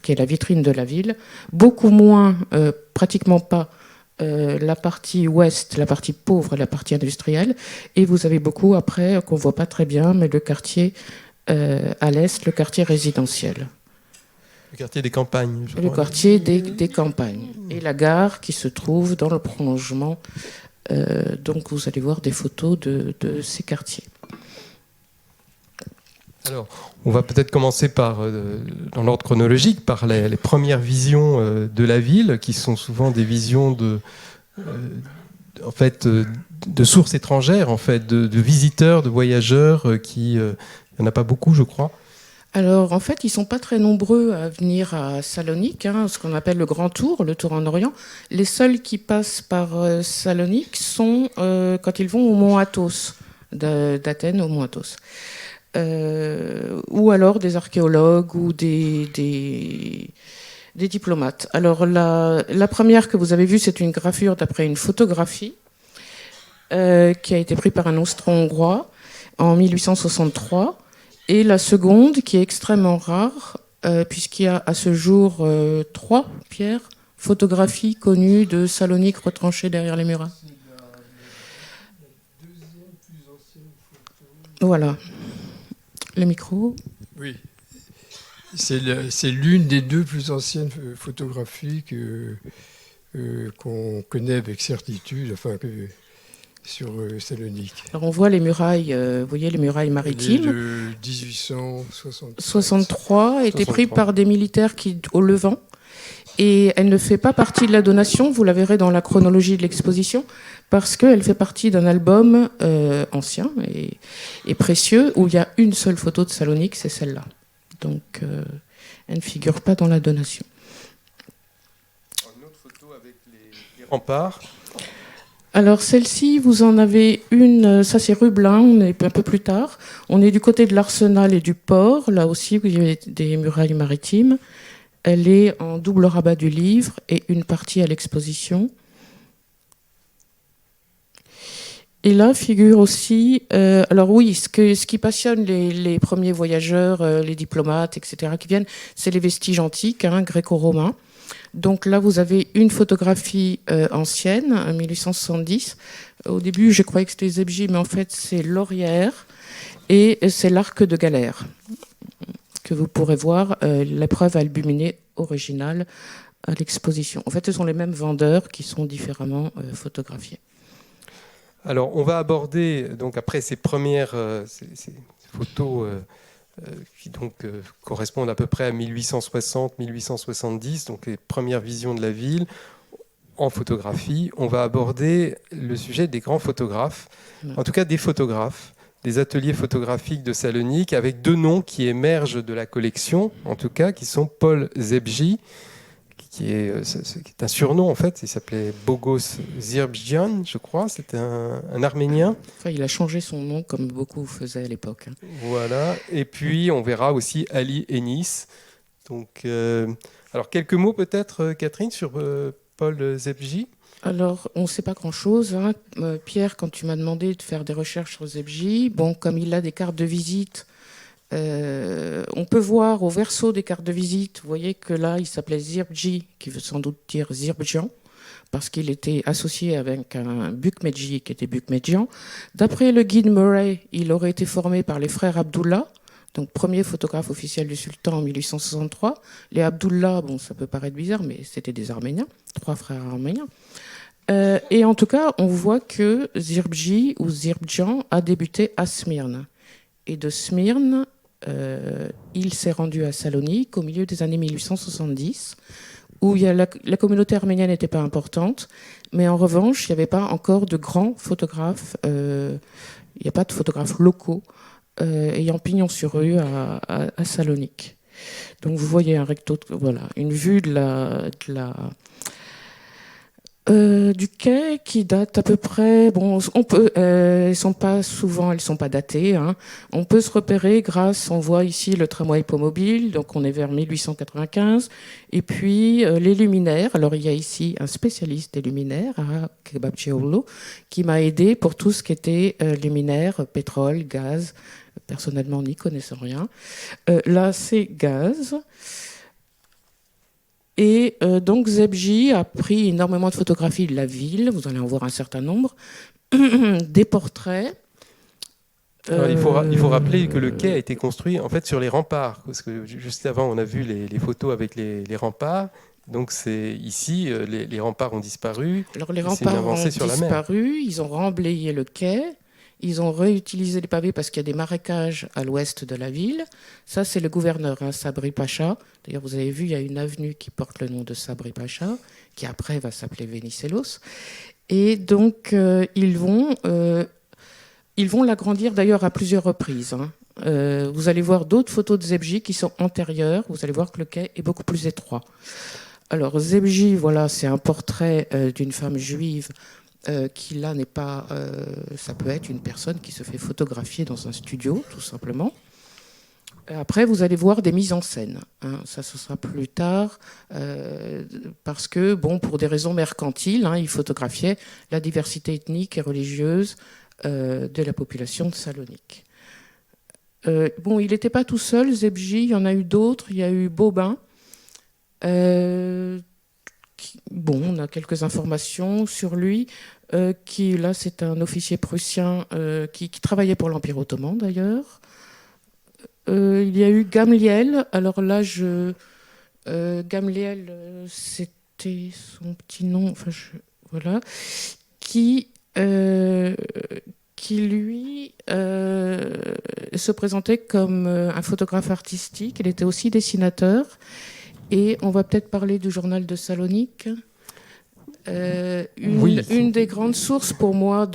D: qui est la vitrine de la ville, beaucoup moins, pratiquement pas, la partie ouest, la partie pauvre, la partie industrielle, et vous avez beaucoup après, qu'on ne voit pas très bien, mais le quartier à l'est, le quartier résidentiel.
B: Le quartier des campagnes, je
D: Le
B: crois.
D: quartier des campagnes. Et la gare qui se trouve dans le prolongement. Donc vous allez voir des photos de ces quartiers.
B: Alors, on va peut-être commencer par, dans l'ordre chronologique, par les premières visions de la ville, qui sont souvent des visions de sources étrangères, en fait, de visiteurs, de voyageurs, il n'y en a pas beaucoup, je crois.
D: Alors, en fait, ils ne sont pas très nombreux à venir à Salonique, ce qu'on appelle le Grand Tour, le Tour en Orient. Les seuls qui passent par Salonique sont quand ils vont au Mont Athos, d'Athènes au Mont Athos. Ou alors des archéologues ou des diplomates. Alors, la première que vous avez vue, c'est une gravure d'après une photographie qui a été prise par un Austro-Hongrois en 1863. Et la seconde, qui est extrêmement rare, puisqu'il y a à ce jour 3, Pierre, photographies connues de Salonique retranchées derrière les murailles. Voilà. Le micro.
C: Oui. C'est l'une des 2 plus anciennes photographies qu'on connaît avec certitude, enfin, sur Salonique.
D: Alors on voit les murailles, vous voyez les murailles maritimes.
C: De 1863.
D: 63 a été pris par des militaires au Levant. Et elle ne fait pas partie de la donation, vous la verrez dans la chronologie de l'exposition, parce qu'elle fait partie d'un album ancien et précieux, où il y a une seule photo de Salonique, c'est celle-là. Donc elle ne figure pas dans la donation.
B: Une autre photo avec les remparts.
D: Alors celle-ci, vous en avez une, ça c'est Rublin, on est un peu plus tard. On est du côté de l'Arsenal et du port, là aussi où il y a des murailles maritimes. Elle est en double rabat du livre et une partie à l'exposition. Et là figure aussi, alors oui, ce qui passionne les premiers voyageurs, les diplomates, etc., qui viennent, c'est les vestiges antiques, gréco-romains. Donc là, vous avez une photographie ancienne, 1870. Au début, je croyais que c'était Zebji, mais en fait, c'est Laurière et c'est l'arc de Galère que vous pourrez voir, l'épreuve albuminée originale à l'exposition. En fait, ce sont les mêmes vendeurs qui sont différemment photographiés.
B: Alors, on va aborder, donc après ces premières ces photos qui donc correspondent à peu près à 1860-1870, donc les premières visions de la ville en photographie. On va aborder le sujet des grands photographes, en tout cas des photographes, des ateliers photographiques de Salonique, avec 2 noms qui émergent de la collection, en tout cas, qui sont Paul Zebji, qui est un surnom en fait, il s'appelait Bogos Zirbjian, je crois, c'était un Arménien.
D: Enfin, il a changé son nom comme beaucoup faisaient à l'époque.
B: Voilà, et puis on verra aussi Ali Ennis. Donc, alors quelques mots peut-être, Catherine, sur Paul Zebji.
D: Alors, on ne sait pas grand-chose. Pierre, quand tu m'as demandé de faire des recherches sur Zebji, bon, comme il a des cartes de visite, on peut voir au verso des cartes de visite, vous voyez que là, il s'appelait Zirbji, qui veut sans doute dire Zirbjian, parce qu'il était associé avec un Bukmedji qui était Bukmedjian. D'après le guide Murray, il aurait été formé par les frères Abdullah, donc premier photographe officiel du sultan en 1863. Les Abdullah, bon, ça peut paraître bizarre, mais c'était des Arméniens, 3 frères arméniens. Et en tout cas, on voit que Zirbji ou Zirbjian a débuté à Smyrne. Et de Smyrne, il s'est rendu à Salonique au milieu des années 1870, où la communauté arménienne n'était pas importante, mais en revanche, il n'y avait pas encore de grands photographes, il n'y a pas de photographes locaux ayant pignon sur rue à Salonique. Donc vous voyez un recto, voilà, une vue du quai qui date à peu près. Bon, on peut, elles sont pas datées. On peut se repérer grâce. On voit ici le tramway hippomobile, donc on est vers 1895. Et puis les luminaires. Alors il y a ici un spécialiste des luminaires, Kebabcioglu, qui m'a aidé pour tout ce qui était luminaires, pétrole, gaz. Personnellement, n'y connaissant rien. Là, c'est gaz. Et donc Zebji a pris énormément de photographies de la ville, vous allez en voir un certain nombre, des portraits.
B: Alors, il faut rappeler que le quai a été construit en fait sur les remparts, parce que juste avant on a vu les photos avec les remparts. Donc c'est ici, les remparts ont disparu.
D: Alors les remparts ont disparu, ils ont remblayé le quai, ils ont réutilisé les pavés parce qu'il y a des marécages à l'ouest de la ville. Ça c'est le gouverneur, Sabri Pacha. D'ailleurs vous avez vu, il y a une avenue qui porte le nom de Sabri Pacha, qui après va s'appeler Venizelos. Et donc ils vont l'agrandir d'ailleurs à plusieurs reprises. Vous allez voir d'autres photos de Zebji qui sont antérieures. Vous allez voir que le quai est beaucoup plus étroit. Alors Zebji, voilà, c'est un portrait d'une femme juive qui là n'est pas... ça peut être une personne qui se fait photographier dans un studio, tout simplement. Après, vous allez voir des mises en scène. Ça, ce sera plus tard, parce que, bon, pour des raisons mercantiles, il photographiait la diversité ethnique et religieuse de la population de Salonique. Bon, il n'était pas tout seul, Zebji, il y en a eu d'autres. Il y a eu Bobin. On a quelques informations sur lui. Qui, là, c'est un officier prussien qui travaillait pour l'Empire ottoman, d'ailleurs. Il y a eu Gamliel. Alors là, Gamliel, c'était son petit nom. Enfin, voilà. Qui lui se présentait comme un photographe artistique. Il était aussi dessinateur. Et on va peut-être parler du journal de Salonique. Une des grandes sources pour moi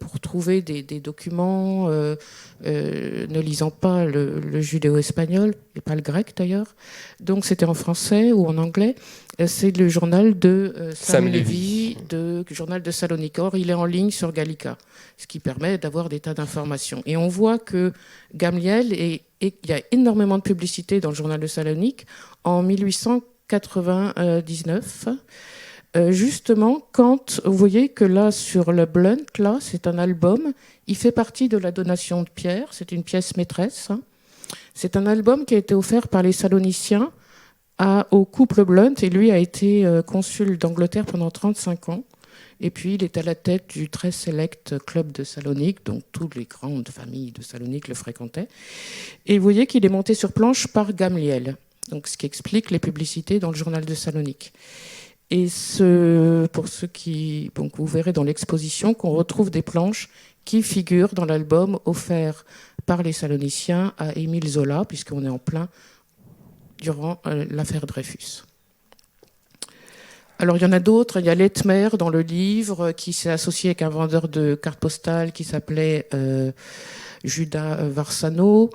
D: pour trouver des documents, ne lisant pas le judéo-espagnol, et pas le grec d'ailleurs, donc c'était en français ou en anglais, c'est le journal de Sam Lévy, le journal de Salonique. Or, il est en ligne sur Gallica, ce qui permet d'avoir des tas d'informations. Et on voit que Gamliel, il y a énormément de publicité dans le journal de Salonique en 1899. Justement, quand vous voyez que là, sur le Blunt, là, c'est un album, il fait partie de la donation de Pierre, c'est une pièce maîtresse. C'est un album qui a été offert par les Saloniciens au couple Blunt, et lui a été consul d'Angleterre pendant 35 ans. Et puis, il est à la tête du très select club de Salonique, donc toutes les grandes familles de Salonique le fréquentaient. Et vous voyez qu'il est monté sur planche par Gamliel, donc ce qui explique les publicités dans le journal de Salonique. Et pour ceux qui... Donc vous verrez dans l'exposition qu'on retrouve des planches qui figurent dans l'album offert par les Saloniciens à Émile Zola, puisqu'on est en plein durant l'affaire Dreyfus. Alors il y en a d'autres. Il y a Letmer dans le livre qui s'est associé avec un vendeur de cartes postales qui s'appelait Judas Varsano.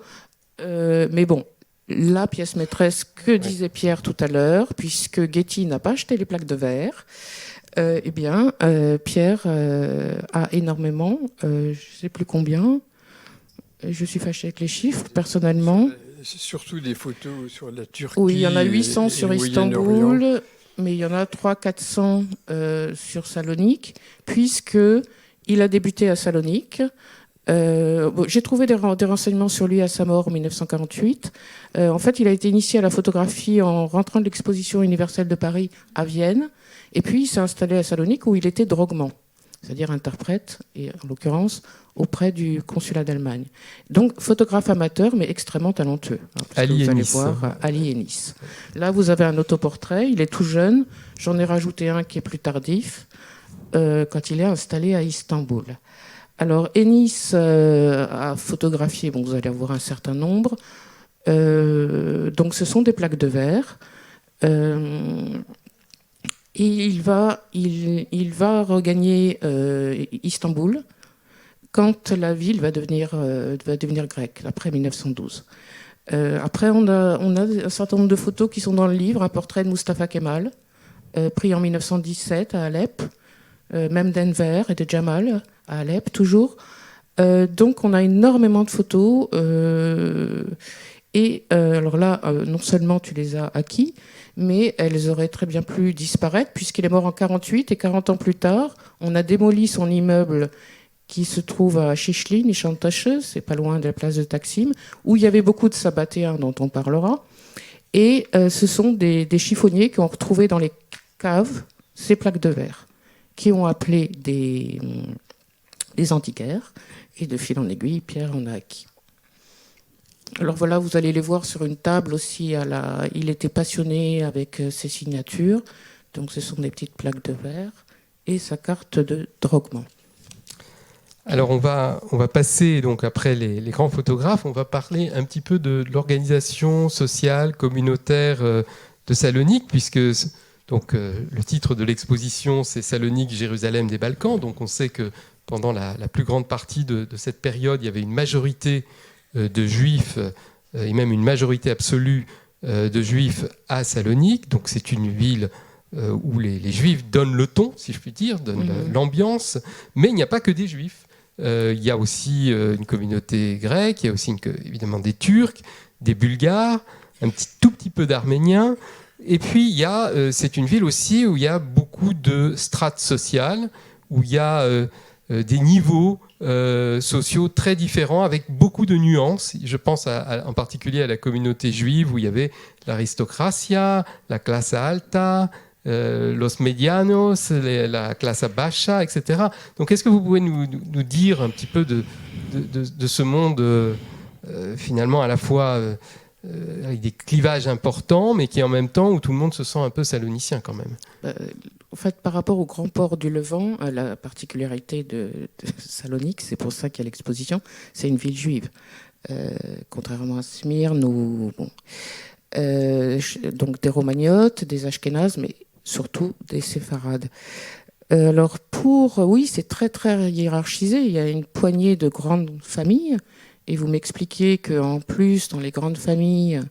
D: Mais bon, la pièce maîtresse que disait Pierre tout à l'heure, puisque Getty n'a pas acheté les plaques de verre, Pierre a énormément, je ne sais plus combien, je suis fâchée avec les chiffres personnellement.
C: Surtout des photos sur la Turquie.
D: Oui, il y en a 800 sur Istanbul, mais il y en a 300-400 sur Salonique, puisqu'il a débuté à Salonique. J'ai trouvé des renseignements sur lui à sa mort en 1948. En fait, il a été initié à la photographie en rentrant de l'exposition universelle de Paris à Vienne. Et puis, il s'est installé à Salonique où il était drogement, c'est-à-dire interprète, et en l'occurrence, auprès du consulat d'Allemagne. Donc, photographe amateur, mais extrêmement talentueux.
B: Ali
D: vous allez
B: Nice.
D: voir Ali et Nice. Là, vous avez un autoportrait. Il est tout jeune. J'en ai rajouté un qui est plus tardif, quand il est installé à Istanbul. Alors, Ennis a photographié, bon, vous allez avoir un certain nombre. Donc, ce sont des plaques de verre. Et il va regagner Istanbul quand la ville va devenir grecque, après 1912. Après, on a un certain nombre de photos qui sont dans le livre. Un portrait de Mustafa Kemal, pris en 1917 à Alep. Même d'Enver et de Jamal à Alep, toujours. Donc, on a énormément de photos. Alors là, non seulement tu les as acquis, mais elles auraient très bien pu disparaître, puisqu'il est mort en 1948, et 40 ans plus tard, on a démoli son immeuble qui se trouve à Chichli, Nişantaşı, c'est pas loin de la place de Taksim, où il y avait beaucoup de Sabbatéens dont on parlera. Et ce sont des chiffonniers qui ont retrouvé dans les caves ces plaques de verre, qui ont appelé des antiquaires. Et de fil en aiguille, Pierre en a acquis. Alors voilà, vous allez les voir sur une table aussi. Il était passionné avec ses signatures. Donc ce sont des petites plaques de verre et sa carte de droguement.
B: Alors on va passer, donc après les grands photographes, on va parler un petit peu de l'organisation sociale, communautaire de Salonique, puisque donc, le titre de l'exposition, c'est Salonique, Jérusalem des Balkans. Donc on sait que pendant la plus grande partie de cette période, il y avait une majorité de juifs, et même une majorité absolue de juifs à Salonique. Donc c'est une ville où les juifs donnent le ton, si je puis dire, donnent l'ambiance. Mais il n'y a pas que des juifs. Il y a aussi une communauté grecque, il y a aussi évidemment des Turcs, des Bulgares, tout petit peu d'Arméniens. Et puis, c'est une ville aussi où il y a beaucoup de strates sociales, où il y a des niveaux sociaux très différents, avec beaucoup de nuances. Je pense en particulier à la communauté juive, où il y avait l'aristocratia, la classe alta, los medianos, la classe baja, etc. Donc, est-ce que vous pouvez nous dire un petit peu de ce monde, finalement, à la fois avec des clivages importants, mais qui en même temps, où tout le monde se sent un peu salonicien quand même?
D: En fait, par rapport au grand port du Levant, la particularité de Salonique, c'est pour ça qu'il y a l'exposition, c'est une ville juive. Contrairement à Smyrne, donc des Romagnotes, des Ashkénazes, mais surtout des Séfarades. Alors oui, c'est très très hiérarchisé. Il y a une poignée de grandes familles, et vous m'expliquiez qu'en plus, dans les grandes familles,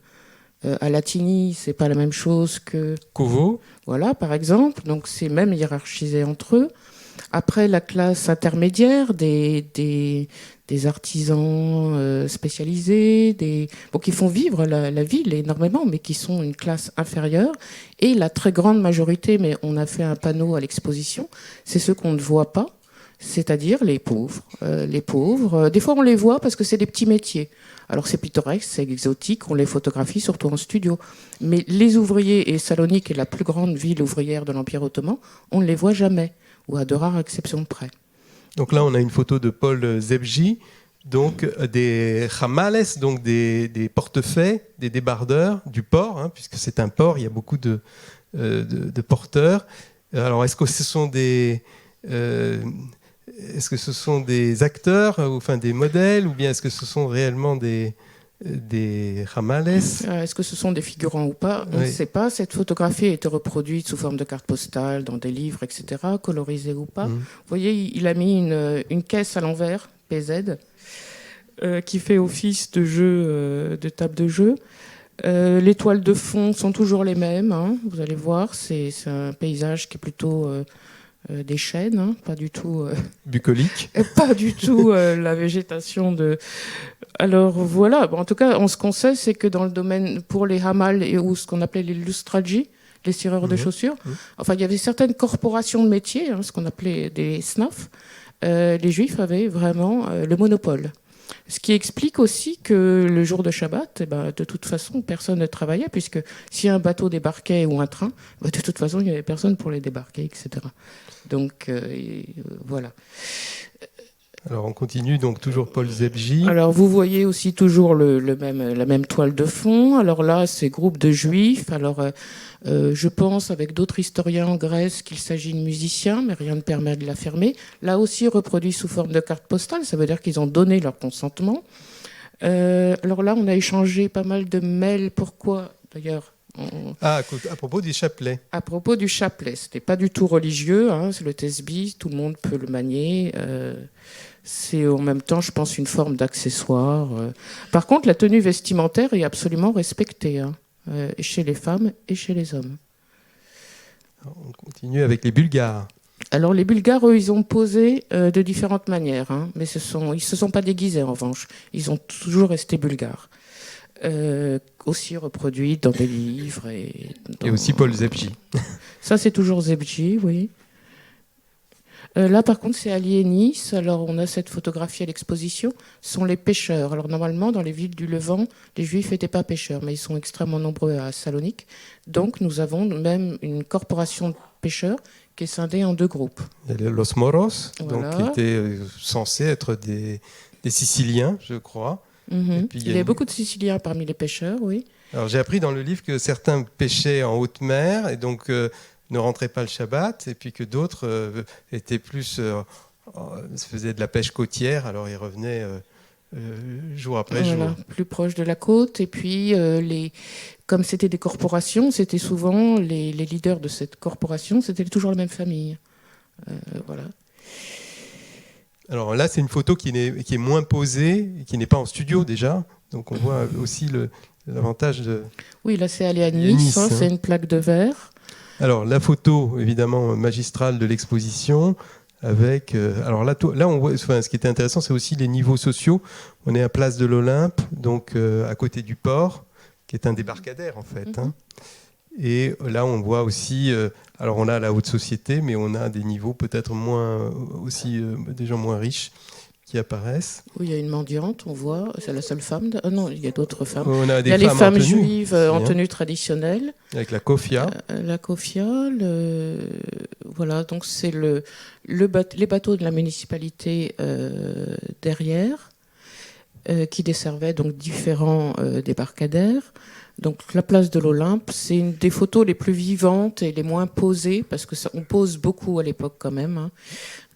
D: à Latigny, c'est pas la même chose que
B: Kovo.
D: Voilà, par exemple. Donc c'est même hiérarchisé entre eux. Après, la classe intermédiaire, des artisans spécialisés, qui font vivre la ville énormément, mais qui sont une classe inférieure. Et la très grande majorité, mais on a fait un panneau à l'exposition, c'est ceux qu'on ne voit pas, c'est-à-dire les pauvres. Des fois, on les voit parce que c'est des petits métiers. Alors c'est pittoresque, c'est exotique, on les photographie surtout en studio. Mais les ouvriers, et Salonique est la plus grande ville ouvrière de l'Empire ottoman, on ne les voit jamais, ou à de rares exceptions près.
B: Donc là, on a une photo de Paul Zebji, donc des hamales, donc des portefaix, des débardeurs du port, hein, puisque c'est un port, il y a beaucoup de porteurs. Alors, est-ce que ce sont des acteurs, enfin des modèles, ou bien est-ce que ce sont réellement des hamales?
D: Est-ce que ce sont des figurants ou pas? On ne sait pas. Cette photographie a été reproduite sous forme de carte postale, dans des livres, etc., colorisée ou pas. Vous voyez, il a mis une caisse à l'envers, PZ, qui fait office de jeu, de table de jeu. Les toiles de fond sont toujours les mêmes, hein, vous allez voir. C'est un paysage qui est plutôt des chênes, hein, pas du tout...
B: bucolique.
D: Pas du tout la végétation de... Alors voilà, en tout cas, ce qu'on sait, c'est que dans le domaine, pour les hamal ou ce qu'on appelait les lustragi, les cireurs de chaussures, enfin, il y avait certaines corporations de métiers, hein, ce qu'on appelait des snaf, les juifs avaient vraiment le monopole. Ce qui explique aussi que le jour de Shabbat, de toute façon, personne ne travaillait, puisque si un bateau débarquait ou un train, de toute façon, il n'y avait personne pour les débarquer, etc. Donc, voilà.
B: Alors, on continue, donc toujours Paul Zebji.
D: Alors, vous voyez aussi toujours la même toile de fond. Alors là, c'est groupe de juifs. Alors, je pense, avec d'autres historiens en Grèce, qu'il s'agit de musiciens, mais rien ne permet de l'affirmer. Là aussi, reproduit sous forme de carte postale. Ça veut dire qu'ils ont donné leur consentement. Alors là, on a échangé pas mal de mails. Pourquoi, d'ailleurs?
B: À propos du chapelet.
D: À propos du chapelet. Ce n'est pas du tout religieux, hein, c'est le tesbih, tout le monde peut le manier. C'est en même temps, je pense, une forme d'accessoire. Par contre, la tenue vestimentaire est absolument respectée, hein, chez les femmes et chez les hommes.
B: Alors, on continue avec les Bulgares.
D: Alors les Bulgares, eux, ils ont posé de différentes manières, hein, mais ils ne se sont pas déguisés en revanche. Ils ont toujours resté bulgares. Aussi reproduit dans des livres. Et
B: aussi Paul Zebji.
D: Ça, c'est toujours Zebji, oui. Là, par contre, c'est à Liénis. Alors, on a cette photographie à l'exposition. Ce sont les pêcheurs. Alors, normalement, dans les villes du Levant, les Juifs n'étaient pas pêcheurs, mais ils sont extrêmement nombreux à Salonique. Donc, nous avons même une corporation de pêcheurs qui est scindée en deux groupes.
B: Il y a Los Moros,
D: Voilà.
B: donc, qui étaient censés être des Siciliens, je crois. Et puis,
D: Il y a beaucoup de Siciliens parmi les pêcheurs, oui.
B: Alors, j'ai appris dans le livre que certains pêchaient en haute mer et donc ne rentraient pas le Shabbat, et puis que d'autres étaient plus faisaient de la pêche côtière, alors ils revenaient jour après jour.
D: Plus proche de la côte. Et puis, comme c'était des corporations, c'était souvent les leaders de cette corporation, c'était toujours la même famille. Voilà.
B: Alors là, c'est une photo qui est moins posée, qui n'est pas en studio déjà, donc on voit aussi l'avantage de...
D: Oui, là c'est allé à Nice, hein, c'est une plaque de verre.
B: Alors la photo, évidemment, magistrale de l'exposition, avec... alors là, on voit, ce qui était intéressant, c'est aussi les niveaux sociaux. On est à Place de l'Olympe, donc à côté du port, qui est un débarcadère en fait. Hein. Et là, on voit aussi... alors on a la haute société, mais on a des niveaux peut-être moins... aussi des gens moins riches qui apparaissent.
D: Oui, il y a une mendiante, on voit, c'est la seule femme. Non, il y a d'autres femmes.
B: On a
D: il y a les femmes juives en tenue traditionnelle.
B: Avec la kofia.
D: La kofia, voilà, donc c'est les bateaux de la municipalité derrière, qui desservaient donc différents débarcadères. Donc la place de l'Olympe, c'est une des photos les plus vivantes et les moins posées, parce qu'on pose beaucoup à l'époque quand même, hein,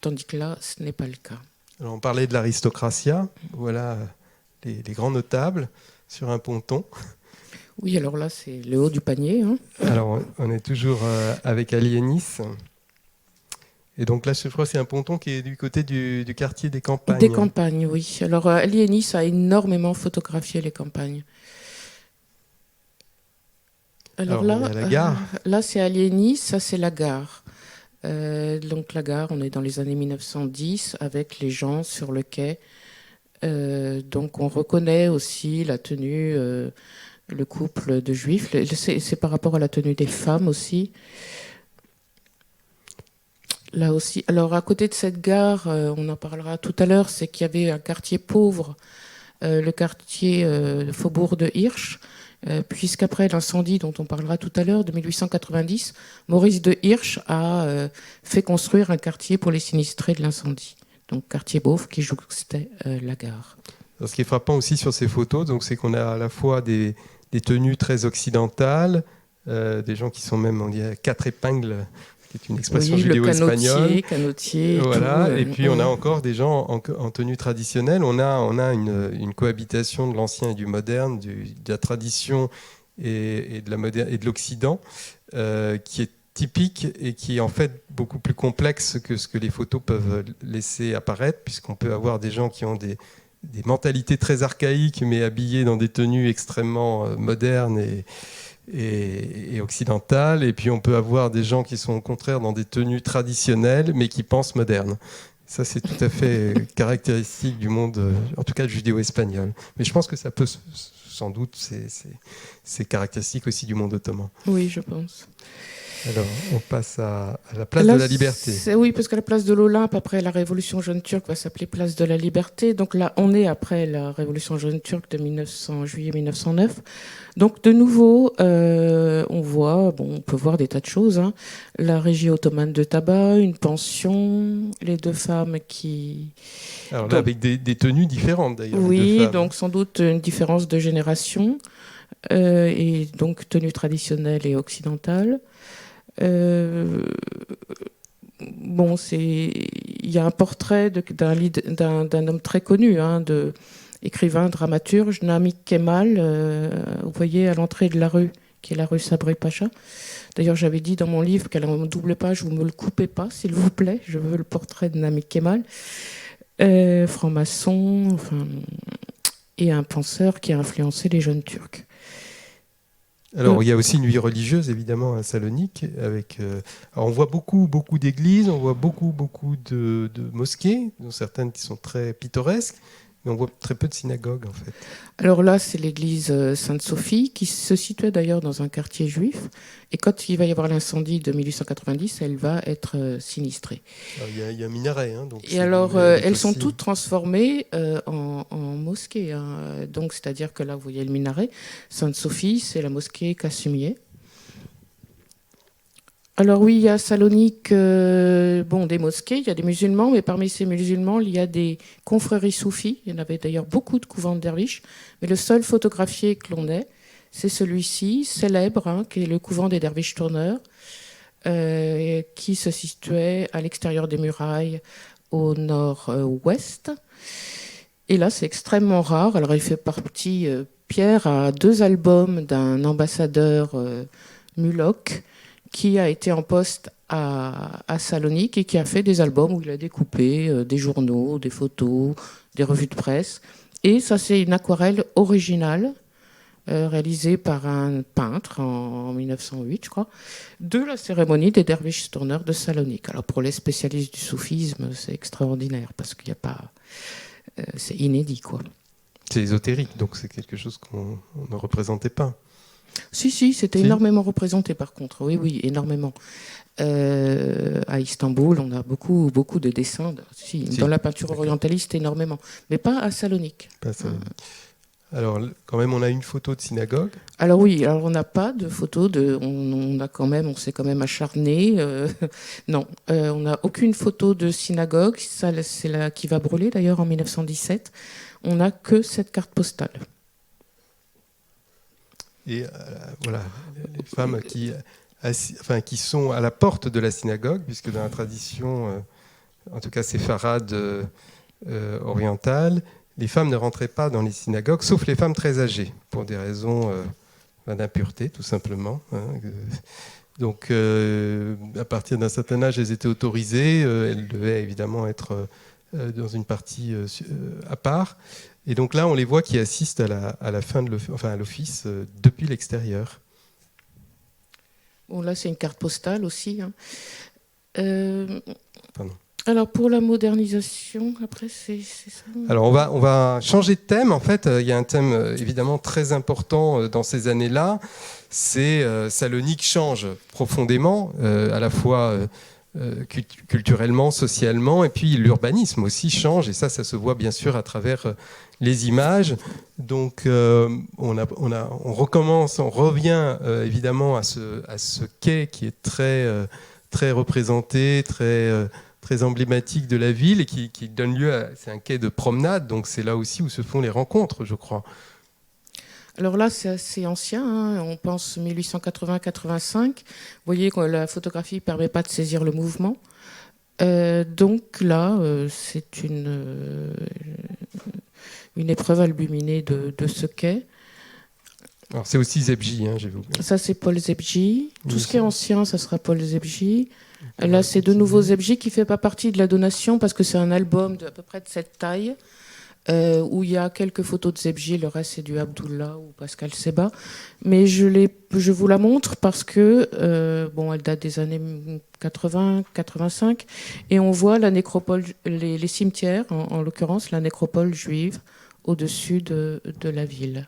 D: tandis que là, ce n'est pas le cas.
B: Alors, on parlait de l'aristocratia, voilà les grands notables sur un ponton.
D: Oui, alors là, c'est le haut du panier. Hein.
B: Alors, on est toujours avec Aliénis. Et donc là, je crois que c'est un ponton qui est du côté du quartier des campagnes.
D: Des campagnes, oui. Alors, Aliénis a énormément photographié les campagnes. Alors là,
B: la gare.
D: Là, c'est Aliénis, ça, c'est la gare. Donc la gare, on est dans les années 1910 avec les gens sur le quai. Donc on reconnaît aussi la tenue, le couple de juifs. C'est par rapport à la tenue des femmes aussi. Là aussi. Alors à côté de cette gare, on en parlera tout à l'heure, c'est qu'il y avait un quartier pauvre, le quartier Faubourg de Hirsch. Puisqu'après l'incendie dont on parlera tout à l'heure, de 1890, Maurice de Hirsch a fait construire un quartier pour les sinistrés de l'incendie. Donc quartier Beauvre qui jouxtait la gare.
B: Alors, ce qui est frappant aussi sur ces photos, donc, c'est qu'on a à la fois des tenues très occidentales, des gens qui sont même, on dirait, 4 épingles, qui est une expression judéo-espagnole.
D: Canotier.
B: Voilà. Tout, et puis on a encore des gens en tenue traditionnelle. On a une cohabitation de l'ancien et du moderne, de la tradition et de l'Occident, qui est typique et qui est en fait beaucoup plus complexe que ce que les photos peuvent laisser apparaître, puisqu'on peut avoir des gens qui ont des mentalités très archaïques, mais habillés dans des tenues extrêmement modernes et occidentales. Et puis on peut avoir des gens qui sont au contraire dans des tenues traditionnelles, mais qui pensent modernes. Ça, c'est tout à fait caractéristique du monde, en tout cas judéo-espagnol. Mais je pense que ça peut, sans doute, c'est caractéristique aussi du monde ottoman.
D: Oui, je pense.
B: Alors, on passe à la place de la Liberté.
D: Oui, parce que la place de l'Olympe, après la Révolution jaune turque, va s'appeler place de la Liberté. Donc là, on est après la Révolution jaune turque de juillet 1909. Donc de nouveau, on peut voir des tas de choses. Hein. La régie ottomane de tabac, une pension, les deux femmes qui...
B: Alors là, avec des tenues différentes d'ailleurs.
D: Oui, donc sans doute une différence de génération, et donc tenue traditionnelle et occidentale. Il y a un portrait d'un homme très connu, hein, écrivain, dramaturge, Namik Kemal, vous voyez à l'entrée de la rue, qui est la rue Sabré Pacha. D'ailleurs, j'avais dit dans mon livre qu'elle en double page, vous ne me le coupez pas, s'il vous plaît, je veux le portrait de Namik Kemal, franc-maçon, enfin, et un penseur qui a influencé les jeunes Turcs.
B: Alors, il y a aussi une vie religieuse, évidemment, à Salonique. Alors, on voit beaucoup d'églises, on voit beaucoup de mosquées, dont certaines qui sont très pittoresques, mais on voit très peu de synagogues en fait.
D: Alors là, c'est l'église Sainte-Sophie, qui se situait d'ailleurs dans un quartier juif. Et quand il va y avoir l'incendie de 1890, elle va être sinistrée.
B: Il y a un minaret. Hein, donc
D: et alors, elles
B: aussi...
D: sont toutes transformées en mosquées. Hein. Donc, c'est-à-dire que là, vous voyez le minaret. Sainte-Sophie, c'est la mosquée Cassumier. Alors oui, il y a à Salonique des mosquées, il y a des musulmans, mais parmi ces musulmans, il y a des confréries soufis. Il y en avait d'ailleurs beaucoup de couvents de derviches, mais le seul photographié que l'on ait, c'est celui-ci, célèbre, hein, qui est le couvent des derviches tourneurs, qui se situait à l'extérieur des murailles au nord-ouest. Et là, c'est extrêmement rare. Alors il fait partie, Pierre a 2 albums d'un ambassadeur Mulhoc, qui a été en poste à Salonique et qui a fait des albums où il a découpé des journaux, des photos, des revues de presse. Et ça, c'est une aquarelle originale réalisée par un peintre en 1908, je crois, de la cérémonie des derviches tourneurs de Salonique. Alors pour les spécialistes du soufisme, c'est extraordinaire parce qu'il n'y a pas... c'est inédit, quoi.
B: C'est ésotérique, donc c'est quelque chose qu'on ne représentait pas.
D: Si, c'était énormément représenté par contre. Oui, énormément. À Istanbul, on a beaucoup de dessins. Dans la peinture orientaliste, énormément. Mais pas à Salonique.
B: Pas à Salonique. Alors, quand même, on a une photo de synagogue.
D: Alors oui, on n'a pas de photo de... On s'est quand même acharné. Non, on n'a aucune photo de synagogue. Ça, c'est la qui va brûler d'ailleurs en 1917. On n'a que cette carte postale.
B: Et voilà, les femmes qui sont à la porte de la synagogue, puisque dans la tradition, en tout cas séfarade orientale, les femmes ne rentraient pas dans les synagogues, sauf les femmes très âgées, pour des raisons d'impureté, tout simplement. Hein. Donc, à partir d'un certain âge, elles étaient autorisées. Elles devaient évidemment être dans une partie à part. Et donc là, on les voit qui assistent à la fin de à l'office depuis l'extérieur.
D: Bon, là, c'est une carte postale aussi. Hein.
B: Pardon.
D: Alors, pour la modernisation, après, c'est ça.
B: Alors, on va changer de thème. En fait, il y a un thème évidemment très important dans ces années-là. C'est Salonique change profondément, à la fois culturellement, socialement, et puis l'urbanisme aussi change. Et ça se voit bien sûr à travers les images. Donc, on recommence, on revient évidemment à ce quai qui est très représenté, très emblématique de la ville et qui donne lieu à... C'est un quai de promenade, donc c'est là aussi où se font les rencontres, je crois.
D: Alors là, c'est assez ancien, hein. On pense 1880-85. Vous voyez que la photographie ne permet pas de saisir le mouvement. Donc là, c'est une épreuve albuminée de ce quai.
B: Alors c'est aussi Zebji, hein, j'ai vu.
D: Ça, c'est Paul Zebji. Tout ce qui est ancien, ça sera Paul Zebji. Là, c'est de nouveau Zebji qui ne fait pas partie de la donation parce que c'est un album à peu près de cette taille. Où il y a quelques photos de Zebji, le reste c'est du Abdullah ou Pascal Seba. Mais je vous la montre parce que elle date des années 80, 85, et on voit la nécropole, les cimetières, en l'occurrence la nécropole juive au-dessus de la ville.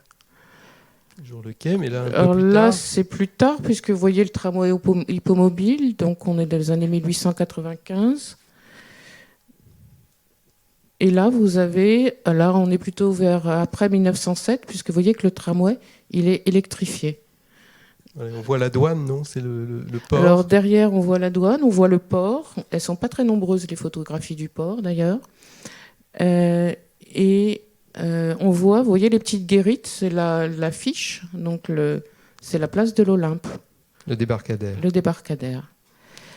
B: Toujours le quai, mais là un peu
D: Alors
B: plus
D: là,
B: tard.
D: c'est plus tard puisque vous voyez le tramway hippomobile, donc on est dans les années 1895. Et là, on est plutôt vers après 1907, puisque vous voyez que le tramway, il est électrifié.
B: On voit la douane, non? C'est le port.
D: Alors derrière, on voit la douane, on voit le port. Elles sont pas très nombreuses, les photographies du port, d'ailleurs. On voit, vous voyez les petites guérites, c'est l'affiche, donc c'est la place de l'Olympe.
B: Le débarcadère.
D: Le débarcadère.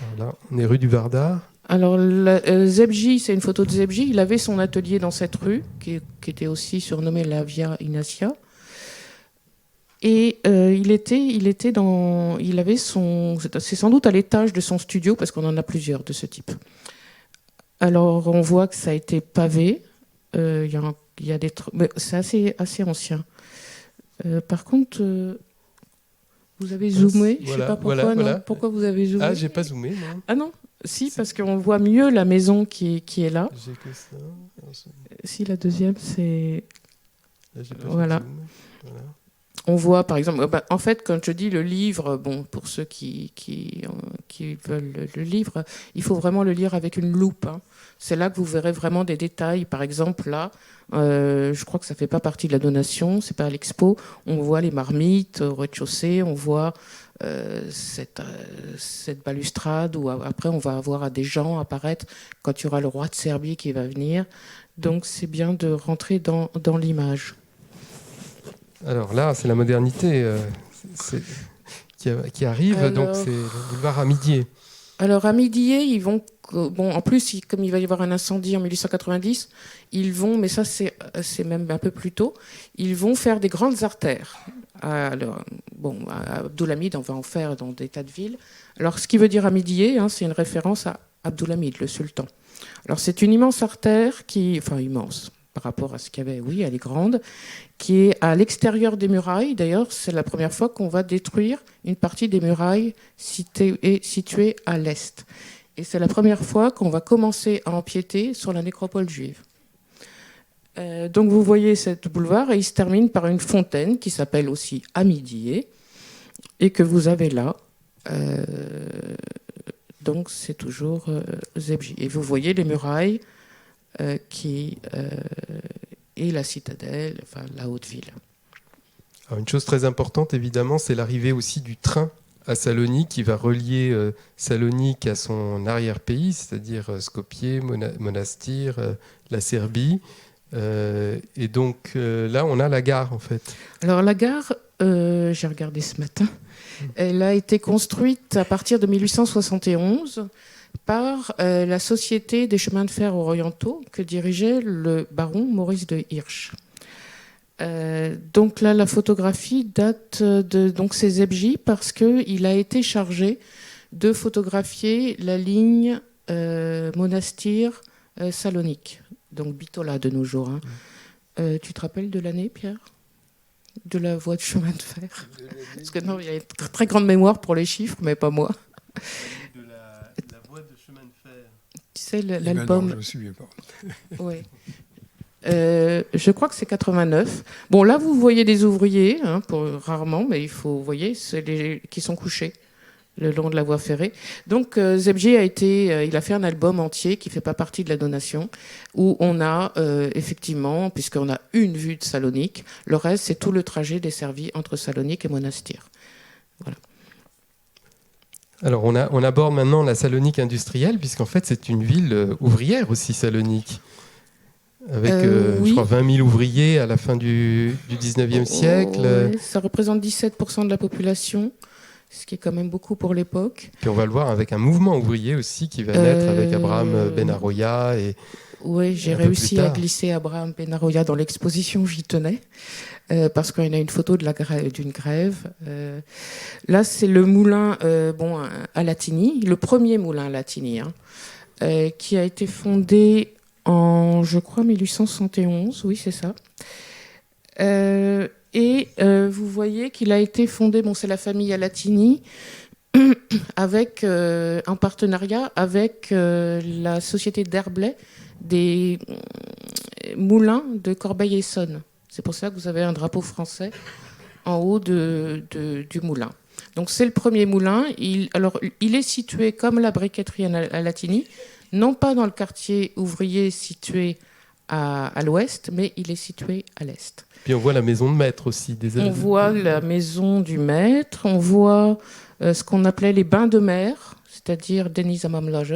B: Alors là, on est rue du Varda.
D: Alors, Zebji, c'est une photo de Zebji. Il avait son atelier dans cette rue, qui était aussi surnommée la Via Ignatia. Et c'est sans doute à l'étage de son studio, parce qu'on en a plusieurs de ce type. Alors, on voit que ça a été pavé. Il y a des mais c'est assez ancien. Par contre, vous avez zoomé. Je ne sais pas pourquoi.
B: Voilà.
D: Non, pourquoi vous avez zoomé?
B: Ah, j'ai pas zoomé, non.
D: Ah non. Si, parce qu'on voit mieux la maison qui est là.
B: J'ai que ça.
D: Si, la deuxième, c'est...
B: Là, j'ai pas
D: Voilà.
B: fait de zoom. Voilà.
D: On voit, par exemple, en fait, quand je dis le livre, bon, pour ceux qui veulent le livre, il faut vraiment le lire avec une loupe. Hein. C'est là que vous verrez vraiment des détails. Par exemple, là, je crois que ça ne fait pas partie de la donation, c'est pas à l'expo. On voit les marmites au rez-de-chaussée, on voit cette balustrade où après on va avoir des gens apparaître quand il y aura le roi de Serbie qui va venir. Donc c'est bien de rentrer dans l'image.
B: Alors là, c'est la modernité qui arrive,
D: Alors,
B: donc c'est le boulevard Amidier.
D: Alors à Midié, ils vont... Bon, en plus, comme il va y avoir un incendie en 1890, ils vont, mais ça c'est même un peu plus tôt, ils vont faire des grandes artères. Alors, bon, à Abdulhamid, on va en faire dans des tas de villes. Alors ce qui veut dire Amidié, hein, c'est une référence à Abdulhamid, le sultan. Alors c'est une immense artère enfin immense par rapport à ce qu'il y avait, oui, elle est grande, qui est à l'extérieur des murailles. D'ailleurs, c'est la première fois qu'on va détruire une partie des murailles situées à l'est. Et c'est la première fois qu'on va commencer à empiéter sur la nécropole juive. Donc vous voyez cette boulevard et il se termine par une fontaine qui s'appelle aussi Amidié et que vous avez là. Donc c'est toujours Zebji. Et vous voyez les murailles et la citadelle, enfin la haute ville.
B: Alors, une chose très importante, évidemment, c'est l'arrivée aussi du train à Salonique qui va relier Salonique à son arrière-pays, c'est-à-dire Skopje, Monastir, la Serbie. Et donc là, on a la gare, en fait.
D: Alors la gare, j'ai regardé ce matin, elle a été construite à partir de 1871 par la Société des chemins de fer orientaux que dirigeait le baron Maurice de Hirsch. Donc là, la photographie date donc c'est Zebji parce qu'il a été chargé de photographier la ligne Monastir-Salonique, donc Bitola de nos jours. Hein. Tu te rappelles de l'année, Pierre ? De la voie de chemin de fer ? Parce que non, il y a une très grande mémoire pour les chiffres, mais pas moi.
B: De la voie de chemin de fer.
D: Tu sais,
C: Non,
D: l'album...
C: je ne me souviens pas.
D: Oui. Je crois que c'est 89. Bon, là, vous voyez des ouvriers, hein, rarement, mais vous voyez, c'est qui sont couchés le long de la voie ferrée. Donc, Zebji il a fait un album entier qui ne fait pas partie de la donation, où on a effectivement, puisqu'on a une vue de Salonique, le reste, c'est tout le trajet desservi entre Salonique et Monastir. Voilà.
B: Alors, on aborde maintenant la Salonique industrielle, puisqu'en fait, c'est une ville ouvrière aussi, Salonique. Avec,
D: oui.
B: je crois, 20 000 ouvriers à la fin du 19e siècle.
D: Ouais, ça représente 17% de la population, ce qui est quand même beaucoup pour l'époque.
B: Puis on va le voir avec un mouvement ouvrier aussi qui va naître avec Abraham Benaroya.
D: Oui, j'ai réussi à glisser Abraham Benaroya dans l'exposition, j'y tenais, parce qu'il y a une photo d'une grève. Là, c'est le moulin à Latini, le premier moulin à Latini, hein, qui a été fondé en, je crois, 1871, oui, c'est ça. Vous voyez qu'il a été fondé, c'est la famille Alatini, avec, en partenariat avec la société d'Herblay des moulins de Corbeil-Essonnes. C'est pour ça que vous avez un drapeau français en haut du moulin. Donc c'est le premier moulin. Il est situé comme la briqueterie à Latini, non pas dans le quartier ouvrier situé à l'ouest, mais il est situé à l'est.
B: Puis on voit la maison de maître aussi.
D: On voit la maison du maître, on voit ce qu'on appelait les bains de mer, c'est-à-dire Deniz Hamamlage.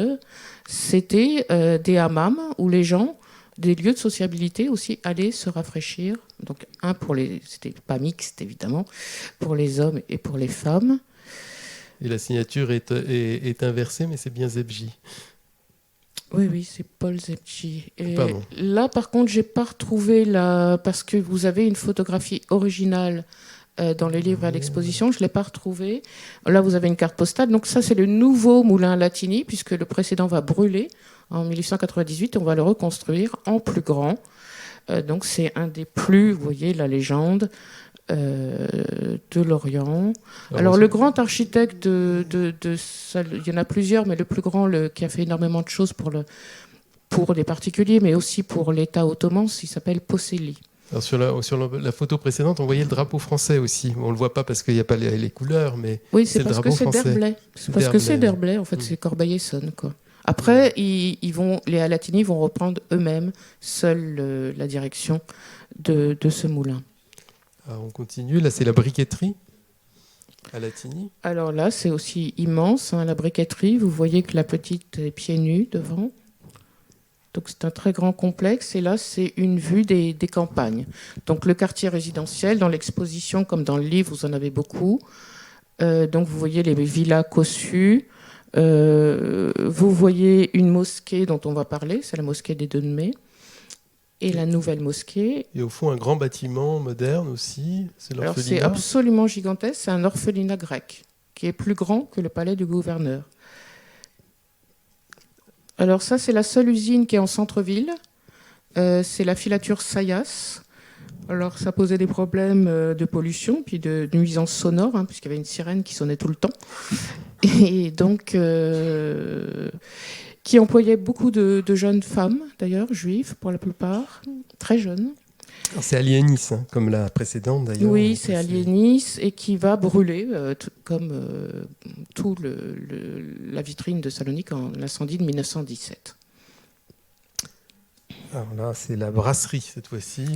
D: C'était des hammams où les gens, des lieux de sociabilité aussi, allaient se rafraîchir. Donc c'était pas mixte évidemment, pour les hommes et pour les femmes.
B: Et la signature est inversée, mais c'est bien Zebji.
D: Oui, c'est Paul Zebji. Et
B: Pardon.
D: là, par contre, j'ai pas retrouvé parce que vous avez une photographie originale dans les livres à l'exposition, je l'ai pas retrouvée. Là, vous avez une carte postale. Donc ça, c'est le nouveau moulin Latini, puisque le précédent va brûler en 1898. On va le reconstruire en plus grand. Donc c'est un des plus, vous voyez la légende, de l'Orient. Alors le grand architecte il y en a plusieurs, mais le plus grand, qui a fait énormément de choses pour les particuliers, mais aussi pour l'État ottoman, il s'appelle Posseli.
B: Alors sur la photo précédente, on voyait le drapeau français aussi. On ne le voit pas parce qu'il n'y a pas les couleurs, mais
D: oui,
B: c'est le drapeau français.
D: C'est parce que c'est d'Herblay, en fait, c'est Corbeil-Essonnes, quoi. Après, les Alatini vont reprendre eux-mêmes, seuls, la direction de ce moulin.
B: Alors on continue, là c'est la briqueterie Alatini.
D: Alors là, c'est aussi immense, hein, la briqueterie. Vous voyez que la petite est pieds nus devant. Donc c'est un très grand complexe. Et là, c'est une vue des campagnes. Donc le quartier résidentiel, dans l'exposition, comme dans le livre, vous en avez beaucoup. Donc vous voyez les villas cossues. Vous voyez une mosquée dont on va parler, c'est la mosquée des 2 de mai. Et la nouvelle mosquée.
B: Et au fond, un grand bâtiment moderne aussi. C'est l'orphelinat.
D: Alors c'est absolument gigantesque. C'est un orphelinat grec qui est plus grand que le palais du gouverneur. Alors ça, c'est la seule usine qui est en centre-ville. C'est la filature Sayas. Alors ça posait des problèmes de pollution, puis de nuisances sonores, hein, puisqu'il y avait une sirène qui sonnait tout le temps. Et donc, qui employait beaucoup de jeunes femmes, d'ailleurs, juives pour la plupart, très jeunes.
B: C'est Aliénis, hein, comme la précédente d'ailleurs.
D: Oui, c'est Aliénis, et qui va brûler, comme tout la vitrine de Salonique en l'incendie de 1917.
B: Alors là, c'est la brasserie cette fois-ci.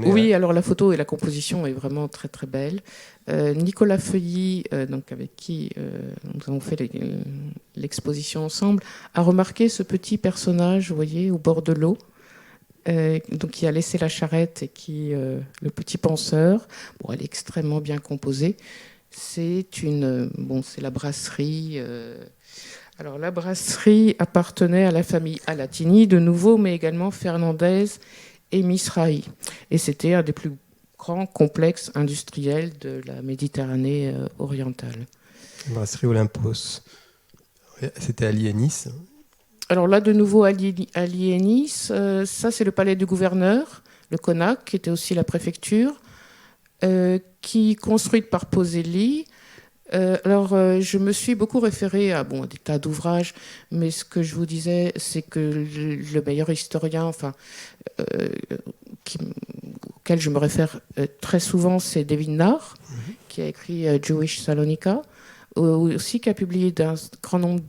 D: Oui, alors la photo et la composition est vraiment très très belle. Nicolas Feuilly, donc avec qui nous avons fait l'exposition ensemble, a remarqué ce petit personnage, vous voyez, au bord de l'eau, donc qui a laissé la charrette et le petit penseur. Bon, elle est extrêmement bien composée. C'est la brasserie. Alors la brasserie appartenait à la famille Alatini de nouveau, mais également Fernandez et Misrahi. Et c'était un des plus grands complexes industriels de la Méditerranée orientale.
B: Brasserie Olympos. C'était Aliénis.
D: Alors là, de nouveau, Aliénis, ça c'est le palais du gouverneur, le Konak, qui était aussi la préfecture, qui construite par Poselli. Je me suis beaucoup référée à des tas d'ouvrages, mais ce que je vous disais, c'est que le meilleur historien, auquel je me réfère très souvent, c'est David Narr, qui a écrit Jewish Salonika, aussi qui a publié un grand nombre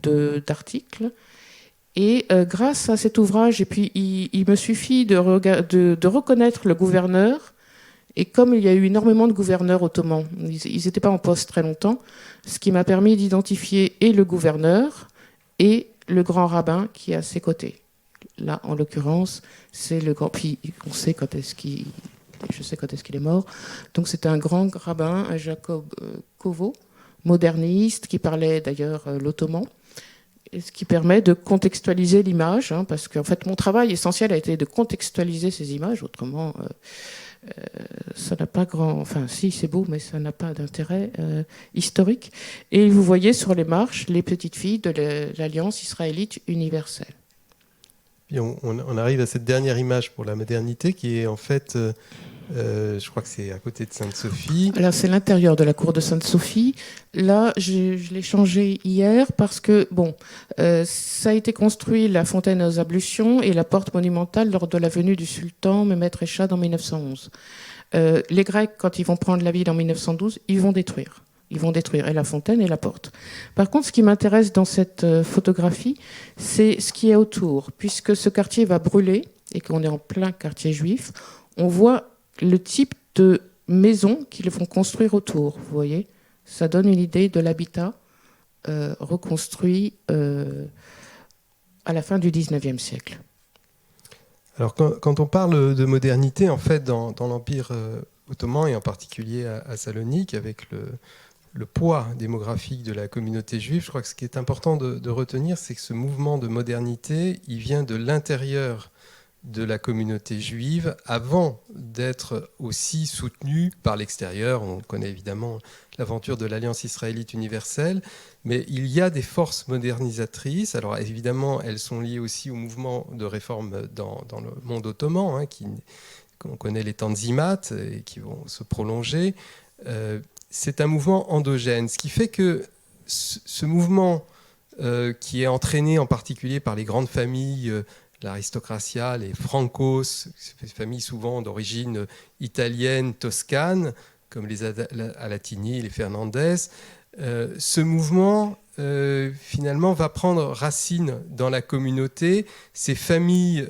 D: d'articles. Et grâce à cet ouvrage, et puis il me suffit de reconnaître le gouverneur. Et comme il y a eu énormément de gouverneurs ottomans, ils n'étaient pas en poste très longtemps, ce qui m'a permis d'identifier et le gouverneur et le grand rabbin qui est à ses côtés. Là, en l'occurrence, c'est le grand... Puis je sais quand est-ce qu'il est mort. Donc c'est un grand rabbin, un Jacob Kovo, moderniste, qui parlait d'ailleurs l'ottoman. Et ce qui permet de contextualiser l'image, hein, parce qu'en fait, mon travail essentiel a été de contextualiser ces images, autrement... ça n'a pas grand... Enfin, si, c'est beau, mais ça n'a pas d'intérêt historique. Et vous voyez sur les marches les petites filles de l'Alliance israélite universelle.
B: Puis on arrive à cette dernière image pour la modernité, qui est en fait... je crois que c'est à côté de Sainte-Sophie.
D: Alors, c'est l'intérieur de la cour de Sainte-Sophie. Là, je l'ai changé hier parce que, ça a été construit, la fontaine aux ablutions et la porte monumentale lors de la venue du sultan Mehmed Rechad en 1911. Les Grecs, quand ils vont prendre la ville en 1912, ils vont détruire. Ils vont détruire et la fontaine et la porte. Par contre, ce qui m'intéresse dans cette photographie, c'est ce qui est autour. Puisque ce quartier va brûler et qu'on est en plein quartier juif, on voit le type de maisons qu'ils vont construire autour, vous voyez. Ça donne une idée de l'habitat reconstruit à la fin du 19e siècle.
B: Alors, quand on parle de modernité, en fait, dans l'Empire ottoman, et en particulier à Salonique, avec le poids démographique de la communauté juive, je crois que ce qui est important de retenir, c'est que ce mouvement de modernité, il vient de l'intérieur de la communauté juive avant d'être aussi soutenue par l'extérieur. On connaît évidemment l'aventure de l'Alliance israélite universelle, mais il y a des forces modernisatrices. Alors évidemment, elles sont liées aussi au mouvement de réforme dans le monde ottoman, on connaît les Tanzimat et qui vont se prolonger. C'est un mouvement endogène, ce qui fait que ce mouvement qui est entraîné en particulier par les grandes familles, l'aristocratia, les Francos, ces familles souvent d'origine italienne, toscane, comme les Alatini, les Fernandez, ce mouvement finalement va prendre racine dans la communauté. Ces familles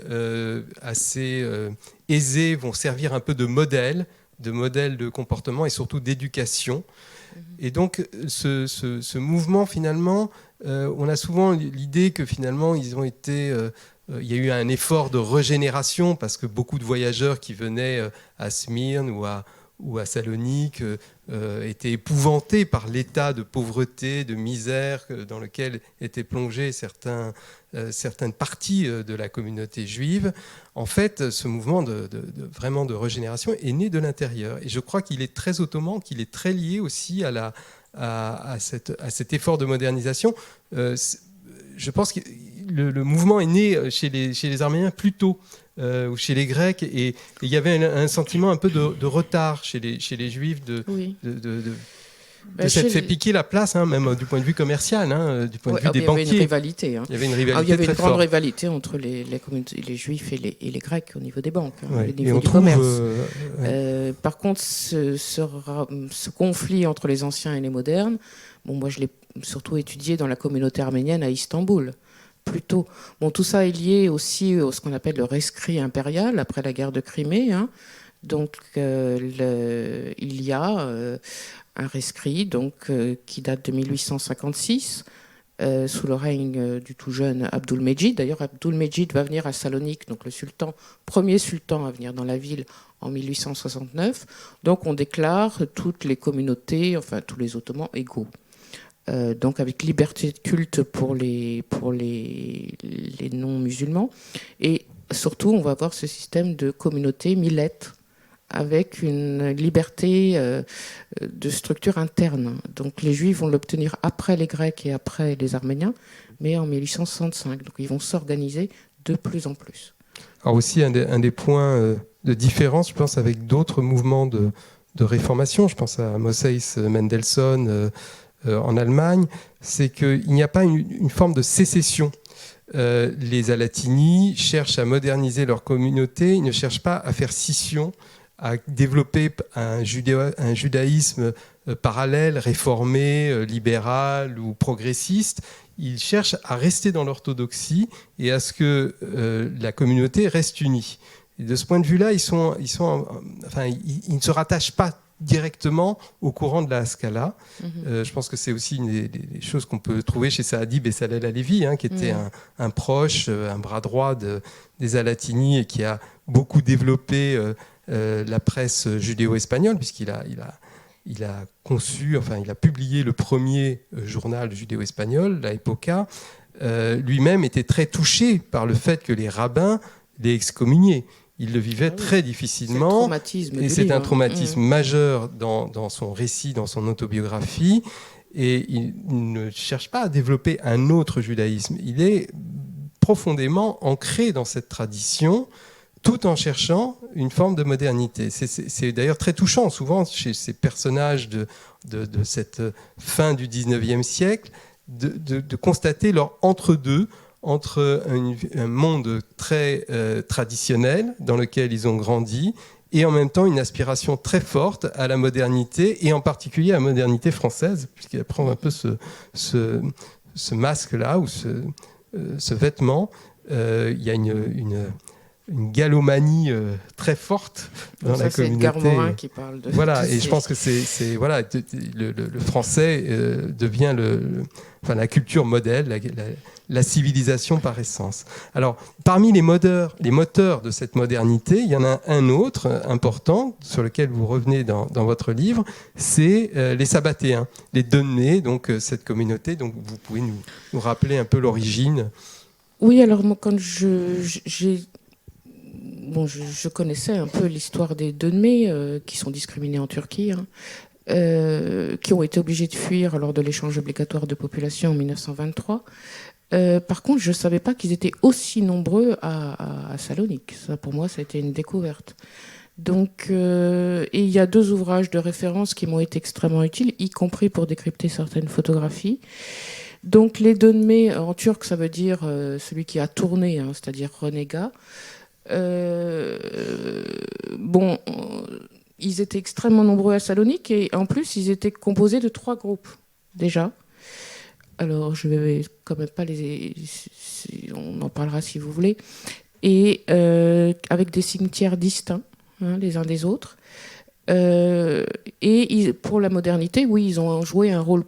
B: assez aisées vont servir un peu de modèle de comportement et surtout d'éducation. Et donc ce mouvement finalement, on a souvent l'idée que finalement ils ont été... il y a eu un effort de régénération parce que beaucoup de voyageurs qui venaient à Smyrne ou à Salonique étaient épouvantés par l'état de pauvreté, de misère dans lequel étaient plongés certaines parties de la communauté juive. En fait, ce mouvement vraiment de régénération est né de l'intérieur. Et je crois qu'il est très ottoman, qu'il est très lié aussi à cet effort de modernisation. Je pense que le mouvement est né chez les Arméniens plus tôt, ou chez les Grecs, et il y avait un sentiment un peu de retard chez les Juifs de s'être fait piquer la place, même du point de vue commercial, du point de vue des banquiers.
D: Il y avait une rivalité.
B: Il y avait une rivalité
D: il y avait
B: très
D: une grande
B: forte.
D: rivalité entre les Juifs et les Grecs au niveau des banques,
B: Ouais.
D: au niveau du commerce. Par contre, ce conflit entre les anciens et les modernes, moi je l'ai surtout étudié dans la communauté arménienne à Istanbul. Plutôt. Tout ça est lié aussi à ce qu'on appelle le rescrit impérial après la guerre de Crimée. Donc, il y a un rescrit qui date de 1856 sous le règne du tout jeune Abdülmecid. D'ailleurs, Abdülmecid va venir à Salonique, donc premier sultan à venir dans la ville en 1869. Donc, on déclare toutes les communautés, enfin tous les Ottomans égaux. Donc avec liberté de culte pour les non-musulmans. Et surtout, on va avoir ce système de communauté millette avec une liberté de structure interne. Donc les Juifs vont l'obtenir après les Grecs et après les Arméniens, mais en 1865. Donc ils vont s'organiser de plus en plus.
B: Alors aussi, un des points de différence, je pense, avec d'autres mouvements de réformation, je pense à Moses Mendelssohn, en Allemagne, c'est qu'il n'y a pas une forme de sécession. Les Alatini cherchent à moderniser leur communauté, ils ne cherchent pas à faire scission, à développer un judaïsme parallèle, réformé, libéral ou progressiste. Ils cherchent à rester dans l'orthodoxie et à ce que la communauté reste unie. Et de ce point de vue-là, ils ne se rattachent pas directement au courant de la Haskalah. Je pense que c'est aussi une des choses qu'on peut trouver chez Saadi Bessalel Halevi, qui était un proche, un bras droit des Alatini et qui a beaucoup développé la presse judéo-espagnole, puisqu'il a conçu, il a publié le premier journal judéo-espagnol, La Época. Lui-même était très touché par le fait que les rabbins l'aient excommunié. Il le vivait très difficilement, et c'est un traumatisme majeur dans son récit, dans son autobiographie, et il ne cherche pas à développer un autre judaïsme. Il est profondément ancré dans cette tradition, tout en cherchant une forme de modernité. C'est d'ailleurs très touchant, souvent, chez ces personnages de cette fin du XIXe siècle, de constater leur entre-deux, entre un monde très traditionnel dans lequel ils ont grandi et en même temps une aspiration très forte à la modernité et en particulier à la modernité française, puisqu'elle prend un peu ce masque-là ou ce vêtement. Il y a une galomanie très forte dans la communauté. C'est Edgar
D: Morin qui parle de...
B: Voilà, et je pense que le français devient la culture modèle, la civilisation par essence. Alors, parmi les moteurs de cette modernité, il y en a un autre important sur lequel vous revenez dans votre livre, c'est les Sabbatéens, les Donnés, donc cette communauté. Donc, vous pouvez nous rappeler un peu l'origine.
D: Oui, alors moi, quand j'ai bon, je connaissais un peu l'histoire des Dönmés qui sont discriminés en Turquie, hein, qui ont été obligés de fuir lors de l'échange obligatoire de population en 1923. Par contre, je ne savais pas qu'ils étaient aussi nombreux à Salonique. Ça, pour moi, ça a été une découverte. Donc, et il y a 2 ouvrages de référence qui m'ont été extrêmement utiles, y compris pour décrypter certaines photographies. Donc, les Dönmés, en turc, ça veut dire celui qui a tourné, hein, c'est-à-dire renégat. Bon, ils étaient extrêmement nombreux à Salonique et en plus, ils étaient composés de 3 groupes, déjà. Alors, je vais quand même pas on en parlera si vous voulez. Et avec des cimetières distincts, hein, les uns des autres. Pour la modernité, oui, ils ont joué un rôle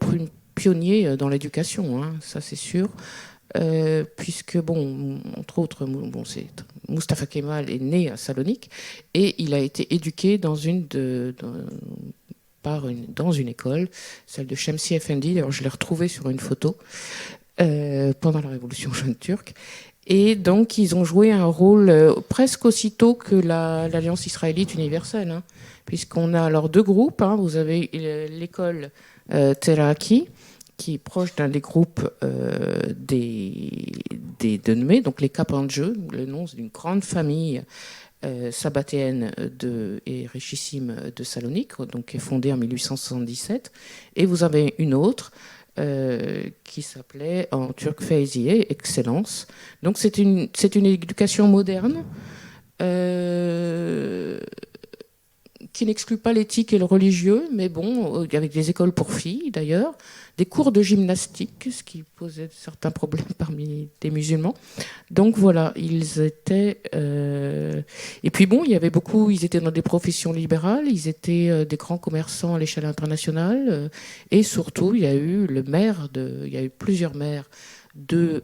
D: pionnier dans l'éducation, hein, ça c'est sûr. Puisque, bon, entre autres, bon, Mustafa Kemal est né à Salonique et il a été éduqué dans une école, celle de Şemsi Efendi. D'ailleurs, je l'ai retrouvée sur une photo pendant la Révolution jeune turque. Et donc, ils ont joué un rôle presque aussitôt que l'Alliance israélite universelle, hein, puisqu'on a alors 2 groupes. Hein. Vous avez l'école Teraki, qui est proche d'un des groupes des Dönmés, donc les Kapancı, le nom d'une grande famille sabbatéenne et richissime de Salonique, donc qui est fondée en 1877. Et vous avez une autre qui s'appelait en turc Feyziye, Excellence. Donc c'est une éducation moderne qui n'exclut pas l'éthique et le religieux, mais bon, avec des écoles pour filles d'ailleurs, des cours de gymnastique, ce qui posait certains problèmes parmi des musulmans. Donc voilà, ils étaient... Et puis bon, il y avait ils étaient dans des professions libérales, ils étaient des grands commerçants à l'échelle internationale, et surtout, il y a eu plusieurs maires de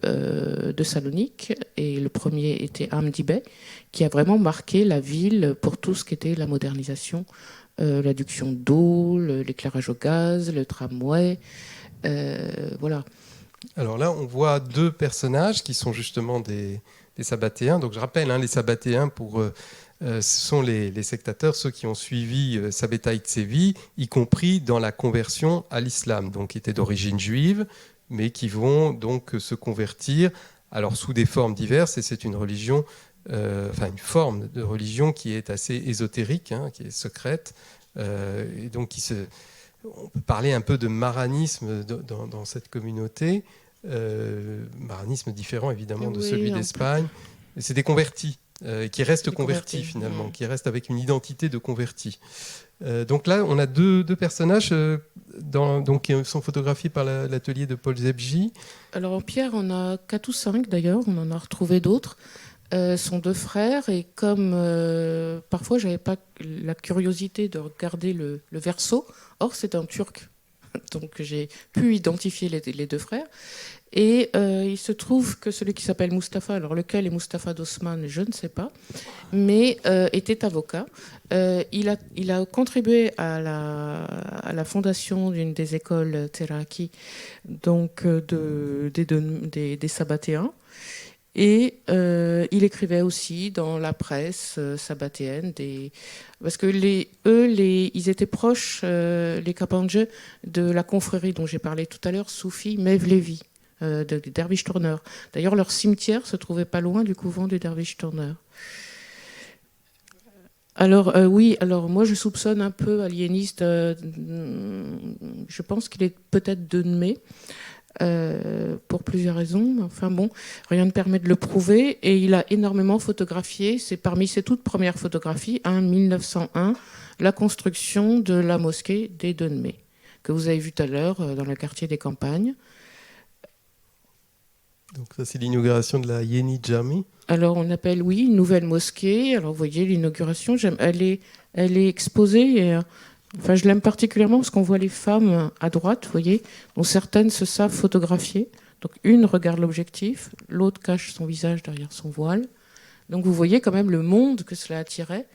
D: Salonique, et le premier était Hamdi Bey, qui a vraiment marqué la ville pour tout ce qui était la modernisation, l'adduction d'eau, l'éclairage au gaz, le tramway, voilà.
B: Alors là, on voit 2 personnages qui sont justement des sabbatéens. Donc je rappelle, hein, les sabbatéens, ce sont les sectateurs, ceux qui ont suivi Sabbatai Tsevi, y compris dans la conversion à l'islam, donc qui étaient d'origine juive, mais qui vont donc se convertir, alors sous des formes diverses, et c'est une religion, une forme de religion qui est assez ésotérique, hein, qui est secrète, et donc on peut parler un peu de maranisme dans cette communauté, maranisme différent évidemment de celui d'Espagne. C'est des convertis, qui restent convertis finalement, qui restent avec une identité de convertis. Donc là, on a deux personnages qui sont photographiés par l'atelier de Paul Zebji.
D: Alors en Pierre, on a 4 ou 5 d'ailleurs, on en a retrouvé d'autres. Sont 2 frères, et comme parfois j'avais pas la curiosité de regarder le verso, or c'est un turc, donc j'ai pu identifier les 2 frères. Et il se trouve que celui qui s'appelle Mustafa, alors lequel est Mustafa d'Osman, je ne sais pas, mais était avocat. Il a contribué à la fondation d'une des écoles Teraki, donc des Sabbatéens. Et il écrivait aussi dans la presse sabbatéenne, parce que ils étaient proches, les Kapancı, de la confrérie dont j'ai parlé tout à l'heure, Soufi Mevlevi, de Dervish Turner. D'ailleurs, leur cimetière se trouvait pas loin du couvent du Dervish Turner. Alors oui, alors moi je soupçonne un peu aliéniste, je pense qu'il est peut-être Dönmé. Pour plusieurs raisons, enfin bon, rien ne permet de le prouver, et il a énormément photographié. C'est parmi ses toutes premières photographies, 1901, la construction de la mosquée des Dönmés, que vous avez vu tout à l'heure dans le quartier des Campagnes.
B: Donc ça, c'est l'inauguration de la Yeni Jami.
D: Alors on appelle, oui, une nouvelle mosquée. Alors vous voyez l'inauguration, elle est exposée, et enfin, je l'aime particulièrement parce qu'on voit les femmes à droite, vous voyez, dont certaines se savent photographier. Donc une regarde l'objectif, l'autre cache son visage derrière son voile. Donc vous voyez quand même le monde que cela attirait.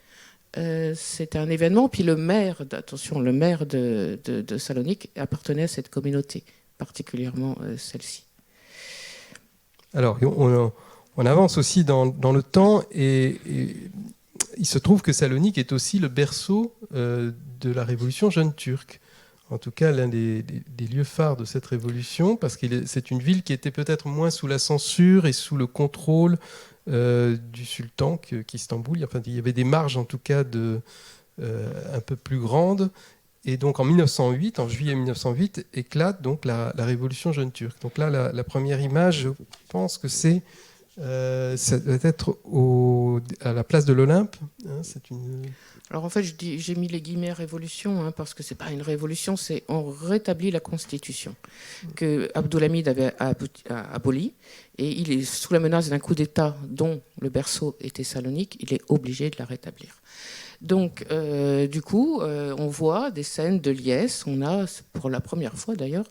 D: C'était un événement. Puis le maire de Salonique appartenait à cette communauté, particulièrement celle-ci.
B: Alors, on avance aussi dans le temps et il se trouve que Salonique est aussi le berceau de la révolution jeune turque. En tout cas, l'un des lieux phares de cette révolution, parce que c'est une ville qui était peut-être moins sous la censure et sous le contrôle du sultan qu'Istanbul. Enfin, il y avait des marges, en tout cas, un peu plus grandes. Et donc, en juillet 1908, éclate donc la révolution jeune turque. Donc là, la première image, je pense que ça doit être à la place de l'Olympe. Hein, c'est une...
D: Alors en fait, j'ai mis les guillemets révolution parce que c'est pas une révolution, c'est on rétablit la constitution que Abdulhamid avait abolie et il est sous la menace d'un coup d'État dont le berceau était Salonique, il est obligé de la rétablir. Donc du coup, on voit des scènes de liesse, on a pour la première fois d'ailleurs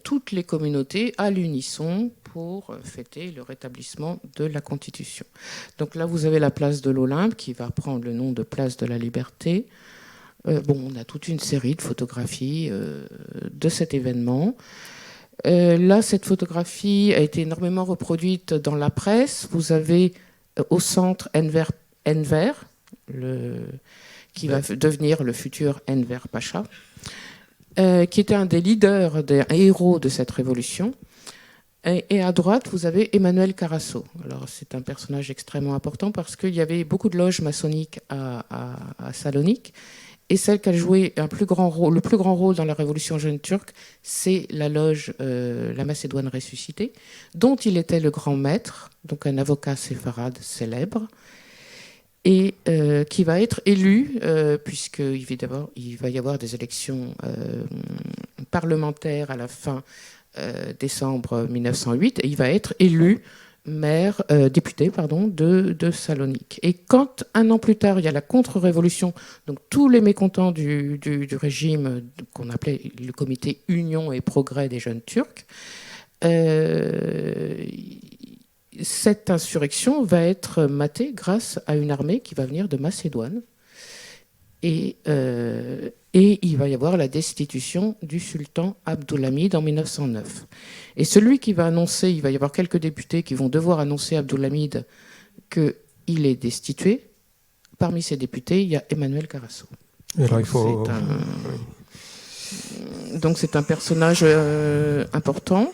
D: toutes les communautés à l'unisson pour fêter le rétablissement de la Constitution. Donc là, vous avez la place de l'Olympe qui va prendre le nom de place de la Liberté. On a toute une série de photographies de cet événement. Là, cette photographie a été énormément reproduite dans la presse. Vous avez au centre Enver qui va devenir le futur Enver Pacha, qui était un des leaders, des héros de cette révolution. Et à droite, vous avez Emmanuel Carasso. Alors, c'est un personnage extrêmement important parce qu'il y avait beaucoup de loges maçonniques à Salonique. Et celle qui a joué le plus grand rôle dans la révolution jeune turque, c'est la loge La Macédoine ressuscitée, dont il était le grand maître, donc un avocat séfarade célèbre, et qui va être élu, puisqu'il va y avoir des élections parlementaires à la fin décembre 1908, et il va être élu député de Salonique. Et quand, un an plus tard, il y a la contre-révolution, donc tous les mécontents du régime qu'on appelait le comité Union et Progrès des jeunes Turcs, cette insurrection va être matée grâce à une armée qui va venir de Macédoine. Et il va y avoir la destitution du sultan Abdulhamid en 1909. Et celui qui va annoncer, il va y avoir quelques députés qui vont devoir annoncer à Abdulhamid qu'il est destitué. Parmi ces députés, il y a Emmanuel Carasso.
B: Alors, il faut...
D: Donc c'est un personnage important.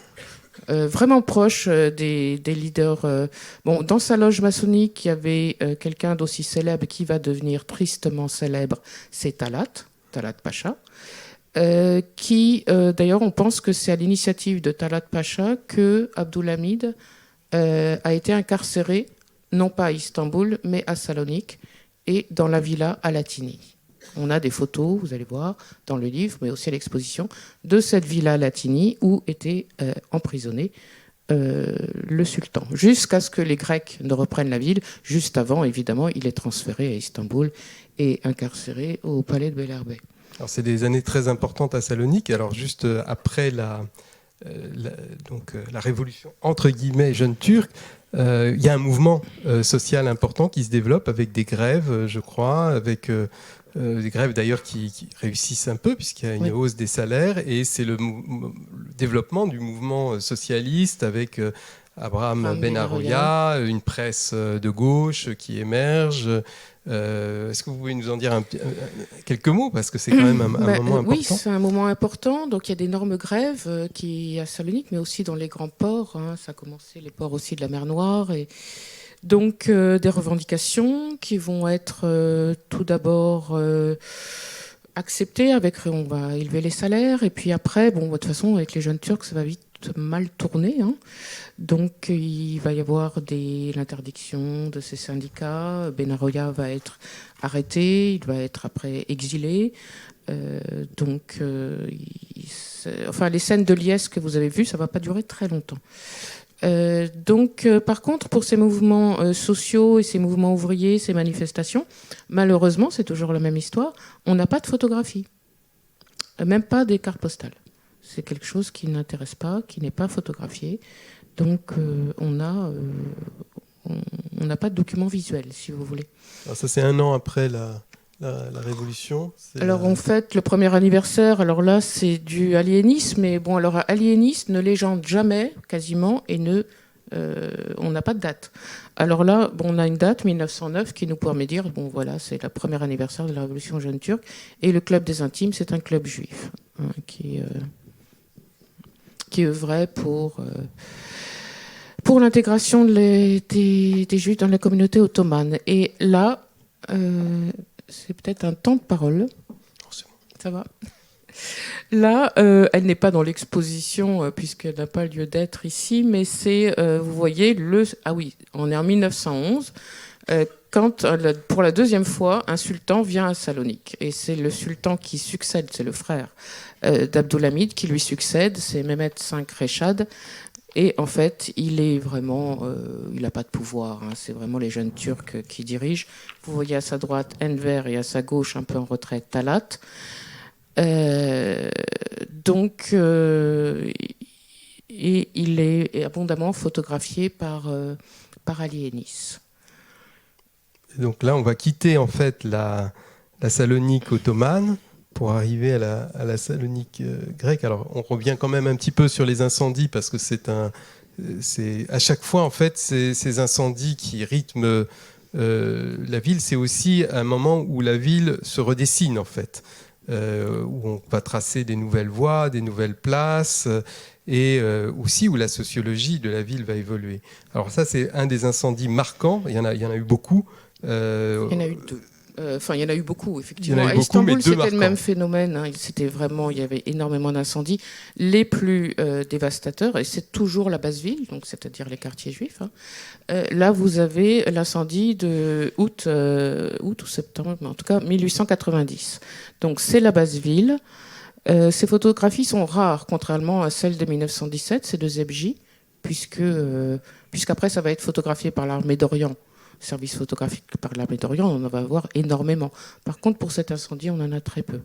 D: Vraiment proche des leaders. Dans sa loge maçonnique, il y avait quelqu'un d'aussi célèbre qui va devenir tristement célèbre, c'est Talat Pacha, qui, d'ailleurs, on pense que c'est à l'initiative de Talat Pacha que Abdulhamid a été incarcéré, non pas à Istanbul, mais à Salonique et dans la villa à Latini. On a des photos, vous allez voir, dans le livre, mais aussi à l'exposition, de cette villa Latini où était emprisonné le sultan, jusqu'à ce que les Grecs ne reprennent la ville. Juste avant, évidemment, il est transféré à Istanbul et incarcéré au palais de Beylerbeyi.
B: Alors, c'est des années très importantes à Salonique. Alors, juste après la révolution, entre guillemets, jeune turque, il y a un mouvement social important qui se développe avec des grèves, je crois, avec... des grèves d'ailleurs qui réussissent un peu puisqu'il y a une hausse des salaires et c'est le développement du mouvement socialiste avec Abraham Benaroya, une presse de gauche qui émerge. Est-ce que vous pouvez nous en dire quelques mots parce que c'est quand même un moment important.
D: Oui, c'est un moment important. Donc il y a d'énormes grèves à Salonique, mais aussi dans les grands ports. Ça a commencé les ports aussi de la mer Noire et donc des revendications qui vont être tout d'abord acceptées on va élever les salaires et puis après, de toute façon avec les jeunes Turcs ça va vite mal tourner. Donc il va y avoir l'interdiction de ces syndicats. Benaroya va être arrêté, il va être après exilé. Les scènes de liesse que vous avez vues, ça ne va pas durer très longtemps. Par contre, pour ces mouvements sociaux et ces mouvements ouvriers, ces manifestations, malheureusement, c'est toujours la même histoire, on n'a pas de photographie, même pas des cartes postales. C'est quelque chose qui n'intéresse pas, qui n'est pas photographié. Donc, on n'a pas de document visuel, si vous voulez.
B: Alors ça, c'est un an après la Révolution.
D: Alors, on fête le premier anniversaire. Alors là, c'est du aliénisme. Mais aliéniste ne légende jamais, quasiment, et ne On n'a pas de date. Alors là, bon, on a une date, 1909, qui nous permet de dire, bon voilà, c'est le premier anniversaire de la Révolution jeune turque, et le Club des Intimes, c'est un club juif hein, qui œuvrait pour l'intégration des Juifs dans la communauté ottomane. Et là, c'est peut-être un temps de parole.
B: Oh, c'est bon.
D: Ça va ? Là, elle n'est pas dans l'exposition puisqu'elle n'a pas lieu d'être ici, mais c'est, vous voyez, ah oui, on est en 1911, quand pour la deuxième fois, un sultan vient à Salonique. Et c'est le sultan qui succède, c'est le frère d'Abdulhamid qui lui succède, c'est Mehmet V Reshad. Et en fait, il est vraiment, il n'a pas de pouvoir. Hein, c'est vraiment les jeunes Turcs qui dirigent. Vous voyez à sa droite Enver et à sa gauche, un peu en retraite, Talat. Et il est abondamment photographié par Ali Ennis.
B: Donc là, on va quitter en fait la Salonique ottomane pour arriver à la Salonique grecque. Alors, on revient quand même un petit peu sur les incendies parce que c'est à chaque fois en fait ces incendies qui rythment la ville. C'est aussi un moment où la ville se redessine en fait. Où on va tracer des nouvelles voies, des nouvelles places, et aussi où la sociologie de la ville va évoluer. Alors ça, c'est un des incendies marquants. Il y en a eu beaucoup.
D: Il y en a eu deux. Enfin, il y en a eu beaucoup, effectivement.
B: À
D: Istanbul, c'était le même phénomène. Hein. Il y avait énormément d'incendies. Les plus dévastateurs, et c'est toujours la basse ville, donc c'est-à-dire les quartiers juifs. Hein. Là, vous avez l'incendie de août ou septembre, mais en tout cas 1890. Donc c'est la basse ville. Ces photographies sont rares, contrairement à celles de 1917, c'est de Zebji, puisqu'après ça va être photographié par l'armée d'Orient. Service photographique par l'armée d'Orient, on en va avoir énormément. Par contre, pour cet incendie, on en a très peu.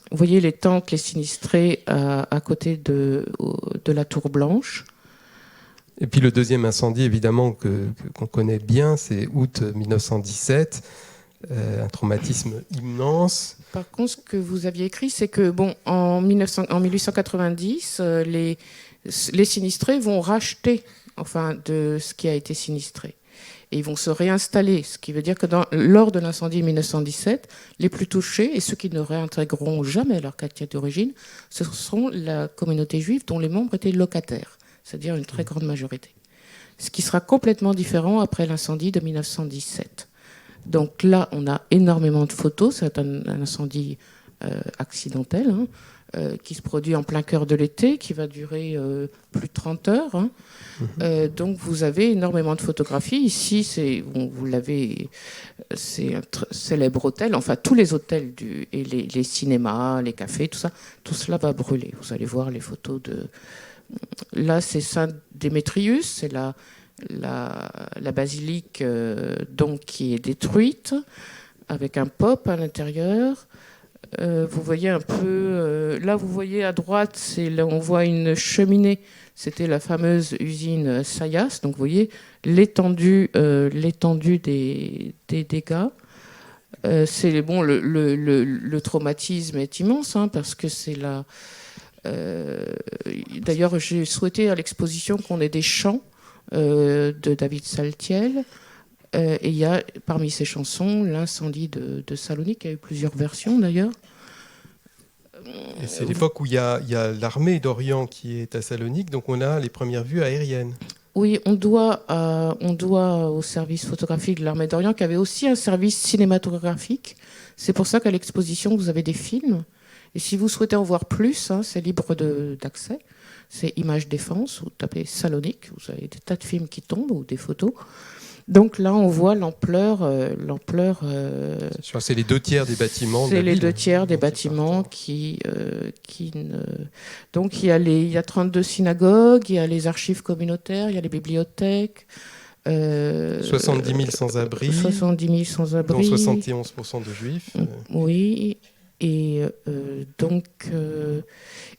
D: Vous voyez les tentes, les sinistrés à côté de la Tour Blanche.
B: Et puis le deuxième incendie, évidemment, qu'on connaît bien, c'est août 1917, un traumatisme immense.
D: Par contre, ce que vous aviez écrit, c'est que en 1890, les sinistrés vont racheter de ce qui a été sinistré. Et ils vont se réinstaller, ce qui veut dire que lors de l'incendie 1917, les plus touchés, et ceux qui ne réintégreront jamais leur quartier d'origine, ce seront la communauté juive dont les membres étaient locataires, c'est-à-dire une très grande majorité. Ce qui sera complètement différent après l'incendie de 1917. Donc là, on a énormément de photos, c'est un incendie accidentel, hein, qui se produit en plein cœur de l'été, qui va durer plus de 30 heures. Hein. Donc vous avez énormément de photographies. Ici, vous l'avez, c'est un célèbre hôtel. Enfin, tous les hôtels et les cinémas, les cafés, tout cela va brûler. Vous allez voir les photos de. Là, c'est Saint-Démétrius, c'est la basilique donc qui est détruite avec un pop à l'intérieur. Vous voyez un peu, là vous voyez à droite, on voit une cheminée, c'était la fameuse usine Sayas, donc vous voyez l'étendue des dégâts. Le traumatisme est immense, hein, parce que c'est là. D'ailleurs, j'ai souhaité à l'exposition qu'on ait des chants de David Saltiel. Et il y a parmi ces chansons l'incendie de Salonique, il y a eu plusieurs versions d'ailleurs.
B: Et c'est l'époque où il y a l'armée d'Orient qui est à Salonique, donc on a les premières vues aériennes.
D: Oui, on doit au service photographique de l'armée d'Orient qui avait aussi un service cinématographique. C'est pour ça qu'à l'exposition, vous avez des films. Et si vous souhaitez en voir plus, hein, c'est libre d'accès. C'est Images Défense, vous tapez Salonique, vous avez des tas de films qui tombent ou des photos. Donc là, on voit l'ampleur.
B: C'est les 2/3 des bâtiments.
D: C'est les 2/3 des bâtiments qui ne. Donc il y a 32 synagogues, il y a les archives communautaires, il y a les bibliothèques.
B: 70 000 sans-abri.
D: 70 000 sans-abri.
B: Dont 71% de juifs.
D: Oui. Et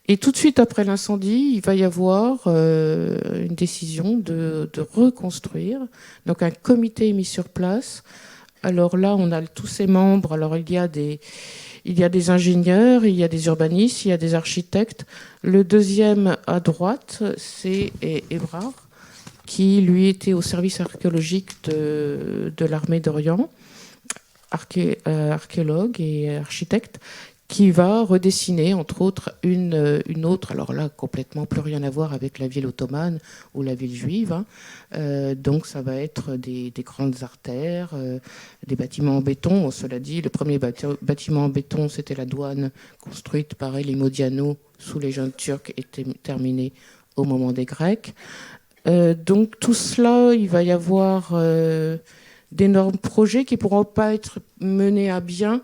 D: et tout de suite après l'incendie, il va y avoir une décision de reconstruire. Donc un comité est mis sur place. Alors là, on a tous ses membres. Alors il y a des ingénieurs, il y a des urbanistes, il y a des architectes. Le deuxième à droite, c'est Ebrard. qui lui était au service archéologique de l'armée d'Orient, archéologue et architecte, qui va redessiner, entre autres, une autre, alors là, complètement plus rien à voir avec la ville ottomane ou la ville juive. Donc, ça va être des grandes artères, des bâtiments en béton. Cela dit, le premier bâtiment en béton, c'était la douane construite par Elie Modiano sous les jeunes Turcs, était terminée au moment des Grecs. Donc, tout cela, il va y avoir d'énormes projets qui ne pourront pas être menés à bien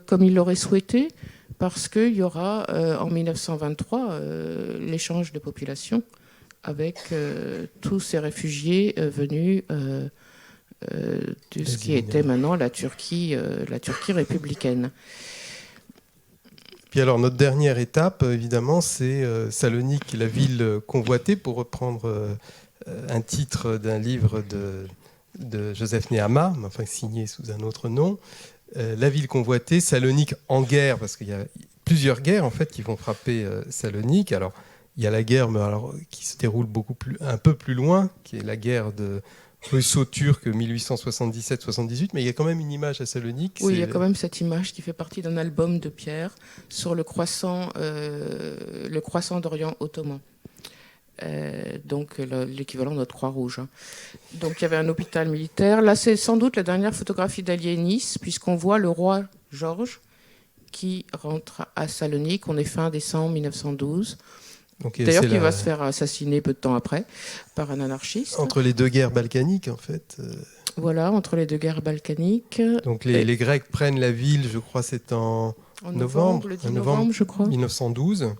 D: comme il l'aurait souhaité, parce qu'il y aura en 1923 l'échange de population avec tous ces réfugiés venus de ce qui était maintenant la Turquie républicaine.
B: Puis alors notre dernière étape, évidemment, c'est Salonique, la ville convoitée, pour reprendre un titre d'un livre de Joseph Nehama, enfin signé sous un autre nom. La ville convoitée, Salonique en guerre, parce qu'il y a plusieurs guerres en fait qui vont frapper Salonique. Alors il y a la guerre qui se déroule un peu plus loin, qui est la guerre russo-turque 1877-78, mais il y a quand même une image à Salonique.
D: Oui, il y a quand même cette image qui fait partie d'un album de Pierre sur le croissant d'Orient ottoman. Donc l'équivalent de notre Croix-Rouge. Donc il y avait un hôpital militaire. Là, c'est sans doute la dernière photographie d'Aliénis, puisqu'on voit le roi Georges qui rentre à Salonique. On est fin décembre 1912. D'ailleurs, qui va se faire assassiner peu de temps après par un anarchiste.
B: Entre les deux guerres balkaniques, en fait.
D: Voilà, entre les deux guerres balkaniques.
B: Donc les Grecs prennent la ville, je crois, c'est en novembre,
D: le 10 novembre, je crois.
B: 1912.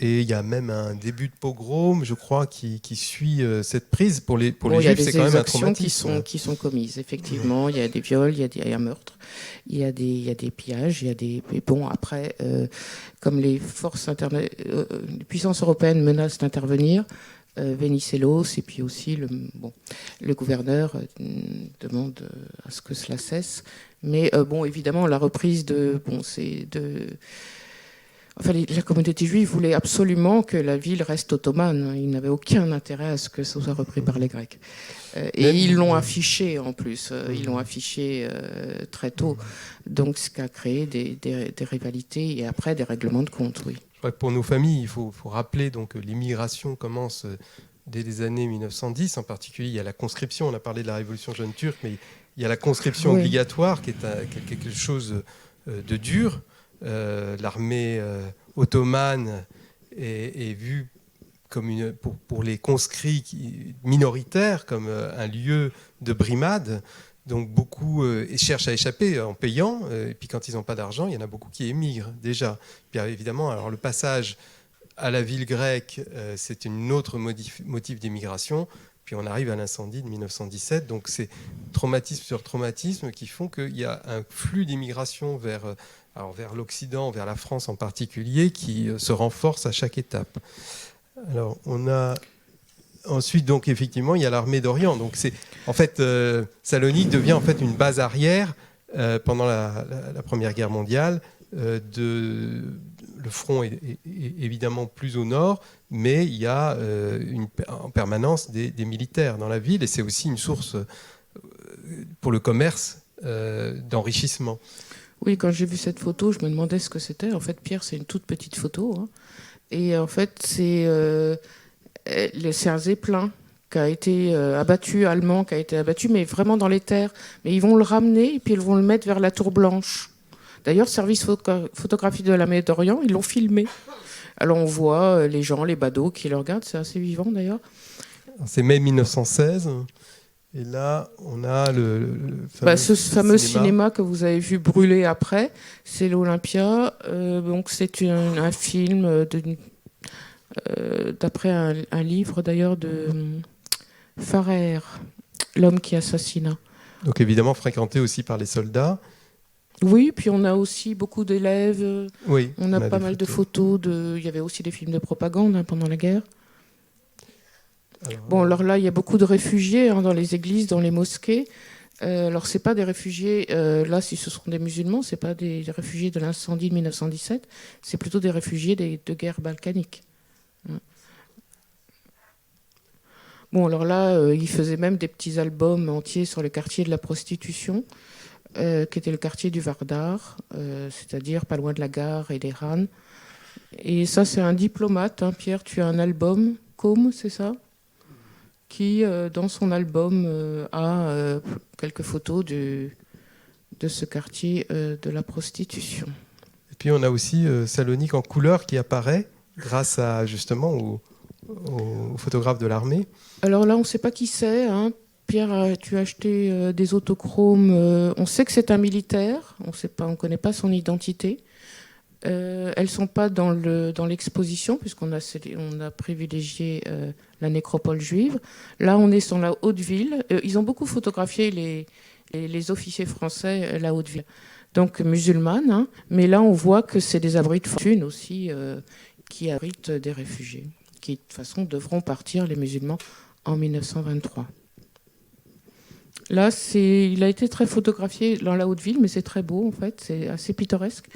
B: Et il y a même un début de pogrom, je crois, qui suit cette prise. Pour les Juifs, c'est quand même un traumatisme.
D: Qui sont commises, effectivement. Il y a des viols, il y a un meurtre, il y a des pillages, il y a des... Bon, après, comme les les puissances européennes menacent d'intervenir, Venizelos et puis aussi le gouverneur demande à ce que cela cesse. Mais évidemment, la reprise la communauté juive voulait absolument que la ville reste ottomane. Ils n'avaient aucun intérêt à ce que ce soit repris par les Grecs. Et ils l'ont affiché en plus. Ils l'ont affiché très tôt. Donc, ce qui a créé des rivalités et après des règlements de compte, oui.
B: Je crois que pour nos familles, il faut rappeler que l'immigration commence dès les années 1910. En particulier, il y a la conscription. On a parlé de la révolution jeune turque, mais il y a la conscription obligatoire qui est quelque chose de dur. L'armée ottomane est vue comme pour les conscrits minoritaires comme un lieu de brimade. Donc beaucoup cherchent à échapper en payant. Et puis quand ils n'ont pas d'argent, il y en a beaucoup qui émigrent déjà. Puis évidemment, alors le passage à la ville grecque, c'est une autre motif d'émigration. Puis on arrive à l'incendie de 1917. Donc c'est traumatisme sur traumatisme qui font qu'il y a un flux d'immigration vers l'Occident, vers la France en particulier, qui se renforce à chaque étape. Alors, on a ensuite, donc effectivement, il y a l'armée d'Orient. Donc, Salonique devient en fait une base arrière pendant la Première Guerre mondiale. Le front est évidemment plus au nord, mais il y a en permanence des militaires dans la ville, et c'est aussi une source pour le commerce d'enrichissement.
D: Oui, quand j'ai vu cette photo, je me demandais ce que c'était. En fait, Pierre, c'est une toute petite photo. Hein. Et en fait, c'est un Zeppelin qui a été allemand, qui a été abattu, mais vraiment dans les terres. Mais ils vont le ramener et puis ils vont le mettre vers la Tour Blanche. D'ailleurs, service photographie de l'armée d'Orient, ils l'ont filmé. Alors on voit les gens, les badauds qui le regardent. C'est assez vivant d'ailleurs.
B: C'est mai 1916. Et là, on a
D: ce fameux cinéma que vous avez vu brûler après, c'est l'Olympia. Donc c'est un film d'après un livre d'ailleurs de Farrer, L'homme qui assassina.
B: Donc évidemment fréquenté aussi par les soldats.
D: Oui, puis on a aussi beaucoup d'élèves.
B: Oui,
D: on a pas mal de photos. Il y avait aussi des films de propagande pendant la guerre. Alors là, il y a beaucoup de réfugiés dans les églises, dans les mosquées. Alors, ce n'est pas des réfugiés, là, si ce sont des musulmans, ce n'est pas des réfugiés de l'incendie de 1917, c'est plutôt des réfugiés de guerre balkanique. Bon, alors là, il faisait même des petits albums entiers sur le quartier de la prostitution, qui était le quartier du Vardar, c'est-à-dire pas loin de la gare et des Rannes. Et ça, c'est un diplomate, hein. Pierre, tu as un album, Com, c'est ça, qui, dans son album, a quelques photos de ce quartier de la prostitution.
B: Et puis on a aussi Salonique en couleur qui apparaît grâce à, justement aux photographes de l'armée.
D: Alors là, on ne sait pas qui c'est, hein. Pierre, tu as acheté des autochromes. On sait que c'est un militaire. On ne connaît pas son identité. Elles ne sont pas dans l'exposition, puisqu'on a privilégié la nécropole juive. Là, on est sur la Haute-Ville. Ils ont beaucoup photographié les officiers français, la Haute-Ville. Donc musulmanes, hein. Mais là, on voit que c'est des abris de fortune aussi qui abritent des réfugiés, qui, de toute façon, devront partir, les musulmans, en 1923. Là, il a été très photographié dans la Haute-Ville, mais c'est très beau, en fait. C'est assez pittoresque.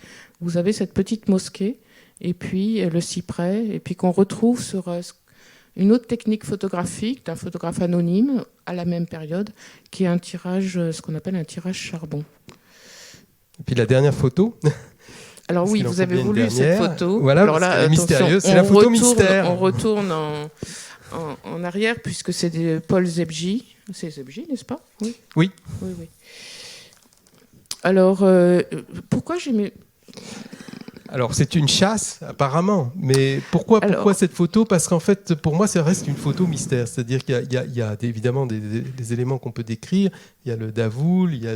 D: Vous avez cette petite mosquée, et puis le cyprès, et puis qu'on retrouve sur une autre technique photographique d'un photographe anonyme à la même période, qui est un tirage, ce qu'on appelle un tirage charbon.
B: Et puis la dernière photo.
D: Alors oui, vous avez voulu cette photo.
B: Voilà,
D: alors là,
B: elle est mystérieuse. C'est la photo mystère.
D: On retourne en arrière, puisque c'est de Paul Zebji. C'est Zebji, n'est-ce pas? Oui.
B: Oui.
D: Oui. Alors, pourquoi j'ai mis...
B: Alors, c'est une chasse, apparemment. Mais pourquoi cette photo? Parce qu'en fait, pour moi, ça reste une photo mystère. C'est-à-dire qu'il y a évidemment des éléments qu'on peut décrire. Il y a le davoul, il y a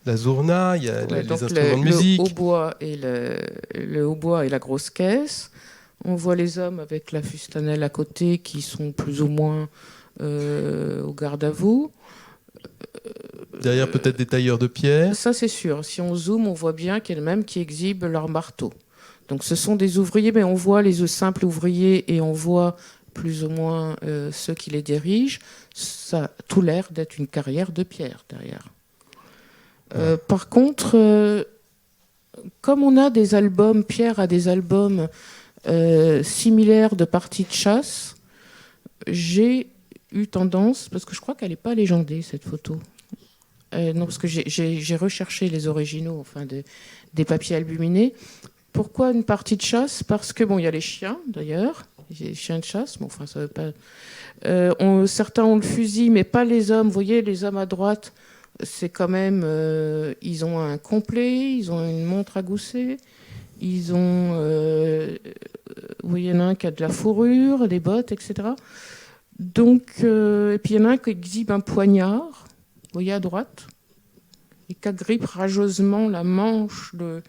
B: la zourna, il y a les instruments de musique.
D: Le hautbois le hautbois et la grosse caisse. On voit les hommes avec la fustanelle à côté qui sont plus ou moins au garde à vous.
B: Derrière, peut-être des tailleurs de pierre.
D: Ça, c'est sûr. Si on zoome, on voit bien qu'il y en a même qui exhibent leur marteau. Donc, ce sont des ouvriers, mais on voit les simples ouvriers et on voit plus ou moins ceux qui les dirigent. Ça a tout l'air d'être une carrière de pierre derrière. Par contre, comme on a des albums, Pierre a des albums similaires de parties de chasse, j'ai eu tendance, parce que je crois qu'elle n'est pas légendée, cette photo. Non, parce que j'ai recherché les originaux, enfin des papiers albuminés. Pourquoi une partie de chasse? Parce que, bon, il y a les chiens, d'ailleurs, les chiens de chasse, bon, enfin, ça veut pas... certains ont le fusil, mais pas les hommes. Vous voyez, les hommes à droite, c'est quand même... ils ont un complet, ils ont une montre à gousset, ils ont... vous voyez, il y en a un qui a de la fourrure, des bottes, etc. Donc, et puis il y en a un qui exhibe un poignard, vous voyez à droite, et qui agrippe rageusement la manche de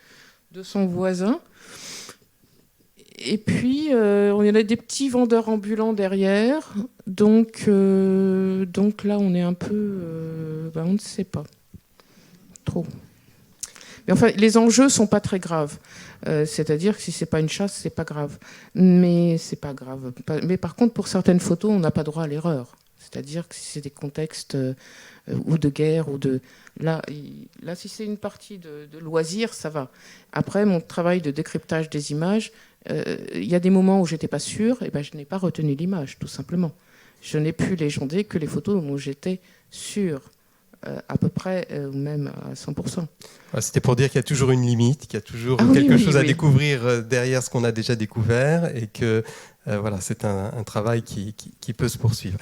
D: son voisin. Et puis, on y en a des petits vendeurs ambulants derrière. Donc là, on est un peu... on ne sait pas trop. Mais enfin, les enjeux ne sont pas très graves. C'est-à-dire que si ce n'est pas une chasse, ce n'est pas grave. Mais c'est pas grave. Mais par contre, pour certaines photos, on n'a pas droit à l'erreur. C'est-à-dire que si c'est des contextes ou de guerre, ou de... Là, si c'est une partie de loisirs, ça va. Après, mon travail de décryptage des images, il y a des moments où je n'étais pas sûre, et ben, je n'ai pas retenu l'image, tout simplement. Je n'ai pu légender que les photos où j'étais sûre, à peu près, ou même à 100%.
B: C'était pour dire qu'il y a toujours une limite, qu'il y a toujours quelque chose à découvrir derrière ce qu'on a déjà découvert, et que voilà, c'est un travail qui peut se poursuivre.